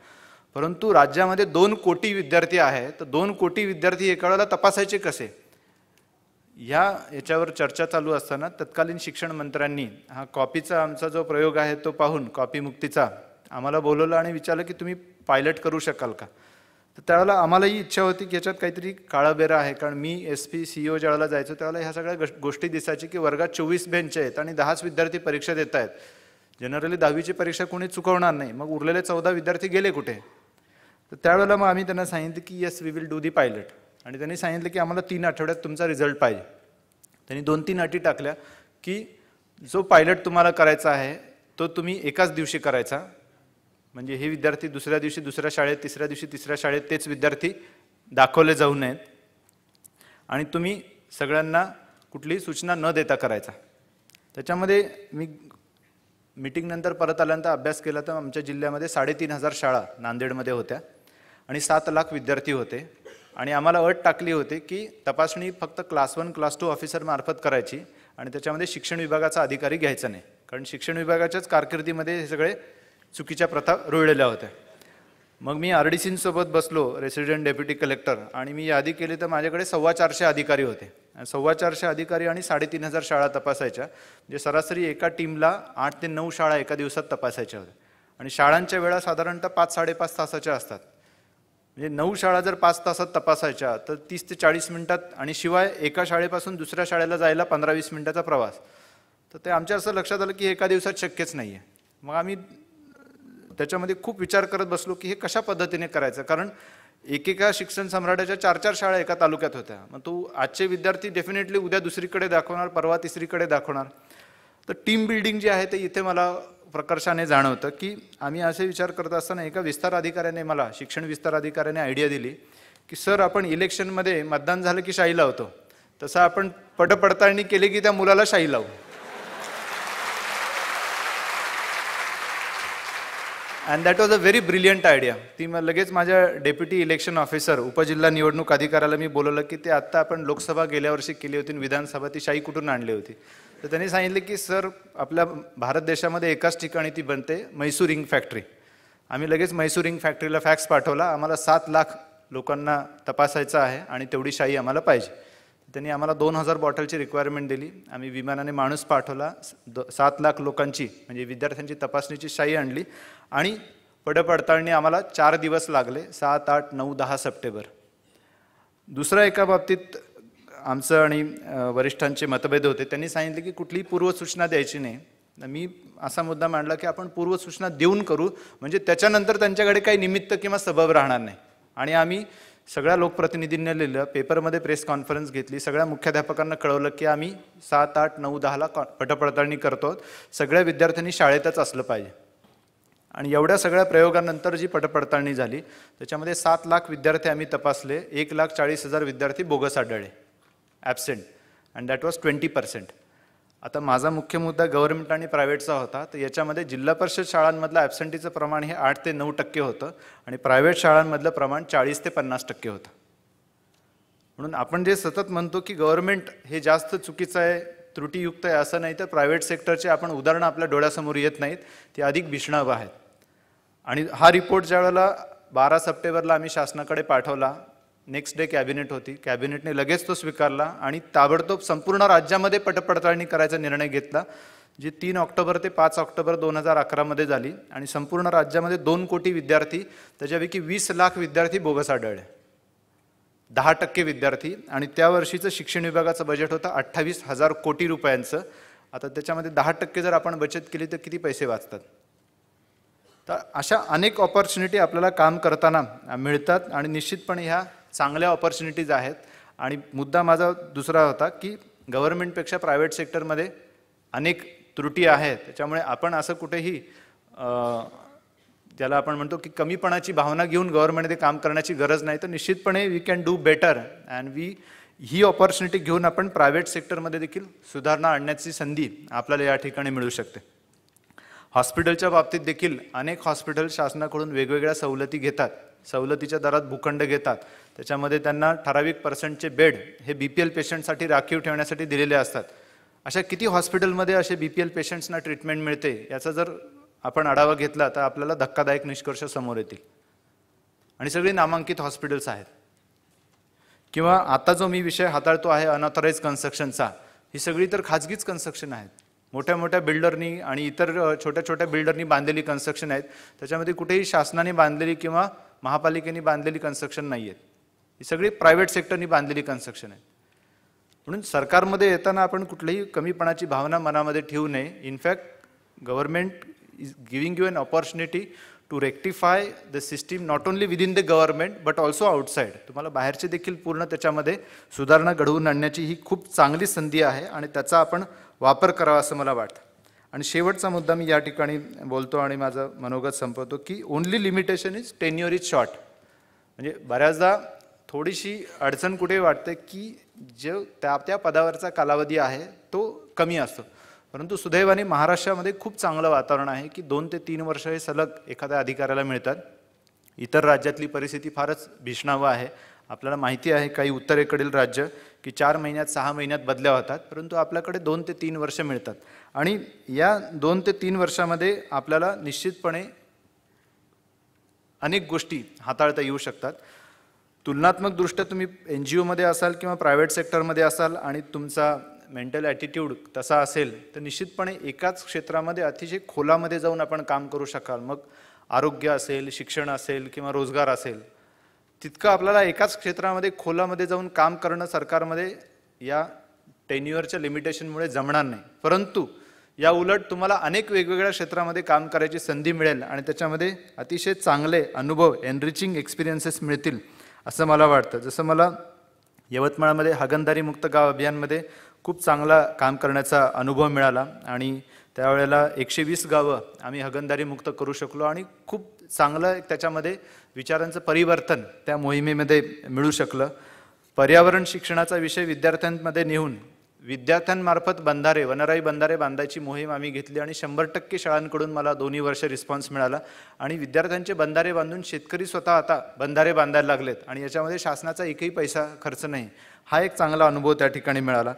[SPEAKER 1] परंतु राज्यामध्ये 2 कोटी विद्यार्थी आहेत, तर 2 कोटी विद्यार्थी एका वेळेला तपासायचे कसे, याच्यावर चर्चा चालू असताना तत्कालीन शिक्षण मंत्र्यांनी हा कॉपीचा आमचा जो प्रयोग आहे तो पाहून, कॉपी मुक्तीचा, आम्हाला बोलवलं आणि विचारलं की तुम्ही पायलट करू शकाल का. तर त्यावेळेला आम्हालाही इच्छा होती की याच्यात काहीतरी काळाबेरा आहे. कारण मी SP CEO ज्यावेळेला जायचो त्यावेळेला ह्या सगळ्या गोष्टी दिसायची की वर्गात 24 बेंच आहेत आणि 10च विद्यार्थी परीक्षा देत आहेत. जनरली 10वीची परीक्षा कोणी चुकवणार नाही, मग उरलेले 14 विद्यार्थी गेले कुठे. तर त्यावेळेला मग आम्ही त्यांना सांगितलं की yes we will do the pilot. आणि त्यांनी सांगितलं की आम्हाला 3 आठवड्यात तुमचा रिझल्ट पाहिजे. त्यांनी 2-3 अटी टाकल्या की जो पायलट तुम्हाला करायचा आहे तो तुम्ही एकाच दिवशी करायचा, म्हणजे हे विद्यार्थी दुसऱ्या दिवशी दुसऱ्या शाळेत, तिसऱ्या दिवशी तिसऱ्या शाळेत तेच विद्यार्थी दाखवले जाऊ नयेत. आणि तुम्ही सगळ्यांना कुठलीही सूचना न देता करायचा. त्याच्यामध्ये मी मीटिंगनंतर परत आल्यानंतर अभ्यास केला तर आमच्या जिल्ह्यामध्ये 3,500 शाळा नांदेडमध्ये होत्या आणि 7 लाख विद्यार्थी होते. आणि आम्हाला अट टाकली होती की तपासणी फक्त क्लास 1 क्लास 2 ऑफिसर मार्फत करायची आणि त्याच्यामध्ये शिक्षण विभागाचा अधिकारी घ्यायचा नाही. कारण शिक्षण विभागाच्याच कारकिर्दीमध्ये हे सगळे चुकीच्या प्रथा रुळलेल्या होत्या. मग मी RDCंसोबत बसलो, रेसिडेंट डेप्युटी कलेक्टर, आणि मी यादी केली तर माझ्याकडे 450 अधिकारी होते. 450 अधिकारी आणि 3,500 शाळा तपासायच्या, म्हणजे सरासरी एका टीमला 8 ते 9 शाळा एका दिवसात तपासायच्या होत्या. आणि शाळांच्या वेळा साधारणतः 5-5.5 तासाच्या असतात. म्हणजे 9 शाळा जर 5 तासात तपासायच्या तर 30 ते 40 मिनिटात, आणि शिवाय एका शाळेपासून दुसऱ्या शाळेला जायला 15-20 मिनिटाचा प्रवास. तर ते आमच्या असं लक्षात आलं की एका दिवसात शक्यच नाही आहे. मग आम्ही त्याच्यामध्ये खूप विचार करत बसलो की हे कशा पद्धतीने करायचं. कारण एकेका शिक्षण सम्राटाच्या 4-4 शाळा एका तालुक्यात होत्या. मग तो आजचे विद्यार्थी डेफिनेटली उद्या दुसरीकडे दाखवणार, परवा तिसरीकडे दाखवणार. तर टीम बिल्डिंग जी आहे ते इथे मला प्रकर्षाने जाणवतं की आम्ही असे विचार करत असताना एका विस्तार अधिकाऱ्याने, मला शिक्षण विस्तार अधिकाऱ्याने आयडिया दिली की सर, आपण इलेक्शनमध्ये मतदान झालं की शाई लावतो, तसं आपण पटपडताळणी केली की त्या मुलाला शाई लावू. And that was a very brilliant idea. ती मग लगेच माझ्या डेप्युटी इलेक्शन ऑफिसर, उपजिल्हा निवडणूक अधिकाऱ्याला मी बोलवलं की ते आत्ता आपण लोकसभा गेल्या वर्षी केली होती, विधानसभा, ती शाई कुठून आणली होती. तर त्यांनी सांगितले की सर, आपल्या भारत देशामध्ये एकाच ठिकाणी ती बनते, म्हैसूर इंक फॅक्टरी. आम्ही लगेच म्हैसूर इंक फॅक्टरीला फॅक्स पाठवला. आम्हाला 7 लाख लोकांना तपासायचं आहे आणि तेवढी शाई आम्हाला पाहिजे. त्यांनी आम्हाला 2,000 बॉटलची रिक्वायरमेंट दिली. आम्ही विमानाने माणूस पाठवला, 7 लाख लोकांची म्हणजे विद्यार्थ्यांची तपासणीची शाई आणली. आणि पडताळणी आम्हाला 4 दिवस लागले, 7, 8, 9, 10 सप्टेंबर. दुसऱ्या एका बाबतीत आमचं आणि वरिष्ठांचे मतभेद होते. त्यांनी सांगितले की कुठलीही पूर्वसूचना द्यायची नाही. मी असा मुद्दा मांडला की आपण पूर्वसूचना देऊन करू, म्हणजे त्याच्यानंतर त्यांच्याकडे काही निमित्त किंवा सबब राहणार नाही. आणि आम्ही सगळ्या लोकप्रतिनिधींना लिहिलं, पेपरमध्ये प्रेस कॉन्फरन्स घेतली, सगळ्या मुख्याध्यापकांना कळवलं की आम्ही 7, 8, 9, 10ला पटपडताळणी करतो, सगळ्या विद्यार्थ्यांनी शाळेतच असलं पाहिजे. आणि एवढ्या सगळ्या प्रयोगानंतर जी पटपडताळणी झाली त्याच्यामध्ये 7 लाख विद्यार्थी आम्ही तपासले, 1,40,000 विद्यार्थी बोगस आढळले, ॲबसेंट, अँड दॅट वॉज 20%. आता माझा मुख्य मुद्दा गव्हर्नमेंट आणि प्रायव्हेटचा होता. तर याच्यामध्ये जिल्हा परिषद शाळांमधलं ॲबसेंटीचं प्रमाण हे 8 ते 9% होतं आणि प्रायव्हेट शाळांमधलं प्रमाण 40 ते 50% होतं. म्हणून आपण जे सतत म्हणतो की गव्हर्नमेंट हे जास्त चुकीचं आहे, त्रुटीयुक्त आहे, असं नाही. तर प्रायव्हेट सेक्टरचे आपण उदाहरणं आपल्या डोळ्यासमोर येत नाहीत, ते अधिक भीषणावह आहेत. आणि हा रिपोर्ट ज्या वेळेला 12 सप्टेंबरला आम्ही शासनाकडे पाठवला, नेक्स्ट डे कॅबिनेट होती, कॅबिनेटने लगेच तो स्वीकारला आणि ताबडतोब संपूर्ण राज्यामध्ये पटपडताळणी करायचा निर्णय घेतला, जी 3 ऑक्टोबर ते 5 ऑक्टोबर 2011 झाली. आणि संपूर्ण राज्यामध्ये 2 कोटी विद्यार्थी, त्याच्यापैकी 20 लाख विद्यार्थी बोगस आढळले, 10% विद्यार्थी. आणि त्या वर्षीचं शिक्षण विभागाचं बजेट होतं 28,000 कोटी रुपयांचं. आता त्याच्यामध्ये 10% जर आपण बचत केली तर किती पैसे वाचतात. तर अशा अनेक ऑपॉर्च्युनिटी आपल्याला काम करताना मिळतात आणि निश्चितपणे ह्या चांगल्या ऑपॉर्च्युनिटीज आहेत. आणि मुद्दा माझा दुसरा होता की गव्हर्नमेंटपेक्षा प्रायव्हेट सेक्टरमध्ये अनेक त्रुटी आहेत. त्याच्यामुळे आपण असं कुठेही ज्याला आपण म्हणतो की कमीपणाची भावना घेऊन गव्हर्नमेंटमध्ये काम करण्याची गरज नाही. तर निश्चितपणे we can do better and ही ऑपॉर्च्युनिटी घेऊन आपण प्रायव्हेट सेक्टरमध्ये देखील सुधारणा आणण्याची संधी आपल्याला या ठिकाणी मिळू शकते. हॉस्पिटलच्या बाबतीत देखील अनेक हॉस्पिटल शासनाकडून वेगवेगळ्या सवलती घेतात, सवलतीच्या दरात भूखंड घेतात. त्याच्यामध्ये त्यांना ठराविक पर्सेंटचे बेड हे BPL पेशंटसाठी राखीव ठेवण्यासाठी दिलेले असतात. अशा किती हॉस्पिटलमध्ये असे BPL पेशंट्सना ट्रीटमेंट मिळते याचा जर आपण आढावा घेतला तर आपल्याला धक्कादायक निष्कर्ष समोर येतील. आणि सगळी नामांकित हॉस्पिटल्स आहेत. किंवा आता जो मी विषय हाताळतो आहे अनऑथराइज कन्स्ट्रक्शनचा, ही सगळी तर खाजगीच कन्स्ट्रक्शन आहेत. मोठ्या मोठ्या बिल्डरनी आणि इतर छोट्या छोट्या बिल्डरनी बांधलेली कन्स्ट्रक्शन आहेत. त्याच्यामध्ये कुठेही शासनाने बांधलेली किंवा महापालिकेने बांधलेली कन्स्ट्रक्शन नाही आहेत. ही सगळी प्रायव्हेट सेक्टरनी बांधलेली कन्स्ट्रक्शन आहेत. म्हणून सरकारमध्ये येताना आपण कुठलीही कमीपणाची भावना मनामध्ये ठेवू नये. In fact government is giving you an opportunity to rectify the system not only within the government but also outside. तुम्हाला बाहेरचे देखील पूर्ण त्याच्यामध्ये सुधारणा घडवून आणण्याची ही खूप चांगली संधी आहे आणि त्याचा आपण वापर करावा असं मला वाटतं. आणि शेवटचा मुद्दा मी या ठिकाणी बोलतो आणि माझं मनोगत संपवतो की only limitation is tenure is short. म्हणजे बऱ्याचदा थोडीशी अडचण कुठे वाटते की जो त्या पदावरचा कालावधी आहे तो कमी असतो. परंतु सुदैवाने महाराष्ट्रामध्ये खूप चांगलं वातावरण आहे की 2 ते 3 वर्ष हे सलग एखाद्या अधिकाऱ्याला मिळतात. इतर राज्यातली परिस्थिती फारच भीषणावह आहे. आपल्याला माहिती आहे काही उत्तरेकडील राज्य की 4 महिन्यात 6 महिन्यात बदल्या होतात, परंतु आपल्याकडे 2 ते 3 वर्ष मिळतात. आणि या 2 ते 3 वर्षामध्ये आपल्याला निश्चितपणे अनेक गोष्टी हाताळता येऊ शकतात. तुलनात्मकदृष्ट्या तुम्ही NGOमध्ये असाल किंवा प्रायव्हेट सेक्टरमध्ये असाल आणि तुमचा मेंटल ॲटिट्यूड तसा असेल तर निश्चितपणे एकाच क्षेत्रामध्ये अतिशय खोलामध्ये जाऊन आपण काम करू शकाल. मग आरोग्य असेल, शिक्षण असेल किंवा रोजगार असेल, तितकं आपल्याला एकाच क्षेत्रामध्ये खोलामध्ये जाऊन काम करणं सरकारमध्ये या टेन्युअरच्या लिमिटेशनमुळे जमणार नाही. परंतु या उलट तुम्हाला अनेक वेगवेगळ्या क्षेत्रामध्ये काम करायची संधी मिळेल आणि त्याच्यामध्ये अतिशय चांगले अनुभव, एनरिचिंग एक्सपिरियन्सेस मिळतील असं मला वाटतं. जसं मला यवतमाळमध्ये हागणदारी मुक्त गाव अभियानमध्ये खूप चांगला काम करण्याचा अनुभव मिळाला आणि त्यावेळेला 120 गावं आम्ही हागणदारी मुक्त करू शकलो आणि खूप चांगलं त्याच्यामध्ये विचारांचं परिवर्तन त्या मोहिमेमध्ये मिळू शकलं. पर्यावरण शिक्षणाचा विषय विद्यार्थ्यांमध्ये नेऊन विद्यार्थ्यांमार्फत बंधारे, वनराई बंधारे बांधायची मोहीम आम्ही घेतली आणि 100% शाळांकडून मला 2 वर्ष रिस्पॉन्स मिळाला. आणि विद्यार्थ्यांचे बंधारे बांधून शेतकरी स्वतः आता बंधारे बांधायला लागलेत आणि याच्यामध्ये शासनाचा एकही पैसा खर्च नाही. हा एक चांगला अनुभव त्या ठिकाणी मिळाला.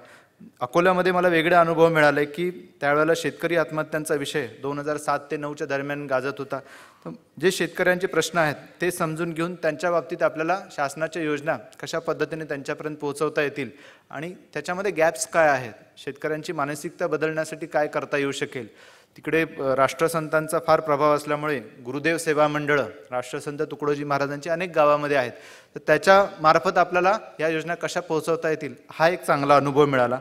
[SPEAKER 1] अकोल्यामध्ये मला वेगळे अनुभव मिळाले की त्यावेळेला शेतकरी आत्महत्यांचा विषय 2007 ते 2009च्या दरम्यान गाजत होता. तर जे शेतकऱ्यांचे प्रश्न आहेत ते समजून घेऊन त्यांच्या बाबतीत आपल्याला शासनाच्या योजना कशा पद्धतीने त्यांच्यापर्यंत पोहोचवता येतील आणि त्याच्यामध्ये गॅप्स काय आहेत, शेतकऱ्यांची मानसिकता बदलण्यासाठी काय करता येऊ शकेल. तिकडे राष्ट्रसंतांचा फार प्रभाव असल्यामुळे गुरुदेव सेवा मंडळं, राष्ट्रसंत तुकडोजी महाराजांची अनेक गावामध्ये आहेत. तर त्याच्यामार्फत आपल्याला या योजना कशा पोहोचवता येतील हा एक चांगला अनुभव मिळाला.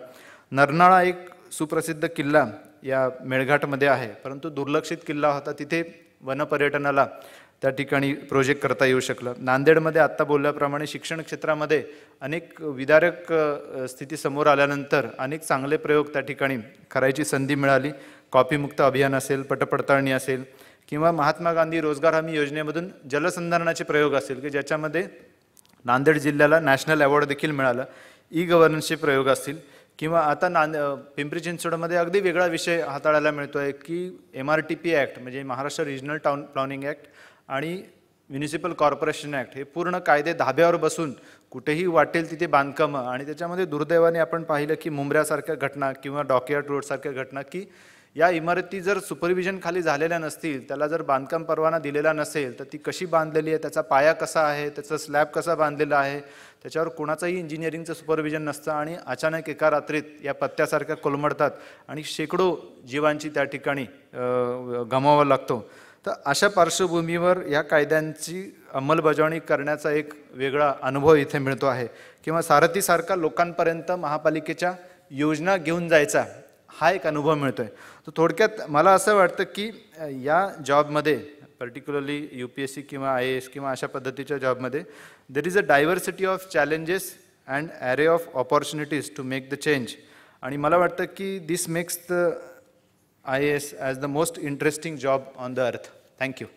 [SPEAKER 1] नरनाळा एक सुप्रसिद्ध किल्ला या मेळघाटमध्ये आहे, परंतु दुर्लक्षित किल्ला होता. तिथे वनपर्यटनाला त्या ठिकाणी प्रोजेक्ट करता येऊ शकलं. नांदेडमध्ये आत्ता बोलल्याप्रमाणे शिक्षण क्षेत्रामध्ये अनेक विदारक स्थिती समोर आल्यानंतर अनेक चांगले प्रयोग त्या ठिकाणी करायची संधी मिळाली. कॉपीमुक्त अभियान असेल, पटपडताळणी असेल किंवा महात्मा गांधी रोजगार हमी योजनेमधून जलसंधारणाचे प्रयोग असेल की ज्याच्यामध्ये नांदेड जिल्ह्याला नॅशनल अवॉर्ड देखील मिळाला. ई-गव्हर्नन्सचे प्रयोग असतील किंवा आता पिंपरी चिंचवडमध्ये अगदी वेगळा विषय हाताळायला मिळतो आहे की MRTP ॲक्ट म्हणजे Maharashtra regional town planning act आणि म्युनिसिपल कॉर्पोरेशन ॲक्ट हे पूर्ण कायदे धाब्यावर बसून कुठेही वाटेल तिथे बांधकामं. आणि त्याच्यामध्ये दुर्दैवाने आपण पाहिलं की मुंब्र्यासारख्या घटना किंवा डॉकयार्ड रोडसारख्या घटना की या इमारती जर सुपरविजन खाली झालेल्या नसतील, त्याला जर बांधकाम परवाना दिलेला नसेल तर ती कशी बांधलेली आहे, त्याचा पाया कसा आहे, त्याचा स्लॅब कसा बांधलेला आहे, त्याच्यावर कोणाचंही इंजिनिअरिंगचं सुपरविजन नसतं आणि अचानक एका रात्रीत या पत्त्यासारख्या कोलमडतात आणि शेकडो जीवांची त्या ठिकाणी गमावावा लागतो. तर अशा पार्श्वभूमीवर या कायद्यांची अंमलबजावणी करण्याचा एक वेगळा अनुभव इथे मिळतो आहे. किंवा सारथीसारखा लोकांपर्यंत महापालिकेच्या योजना घेऊन जायचा हा एक अनुभव मिळतो आहे. तर थोडक्यात मला असं वाटतं की या जॉबमध्ये पर्टिक्युलरली UPSC किंवा IAS किंवा अशा पद्धतीच्या जॉबमध्ये there is a diversity of challenges and array of opportunities to make the change. आणि मला वाटतं की this makes the IAS as the most interesting job on the earth. Thank you.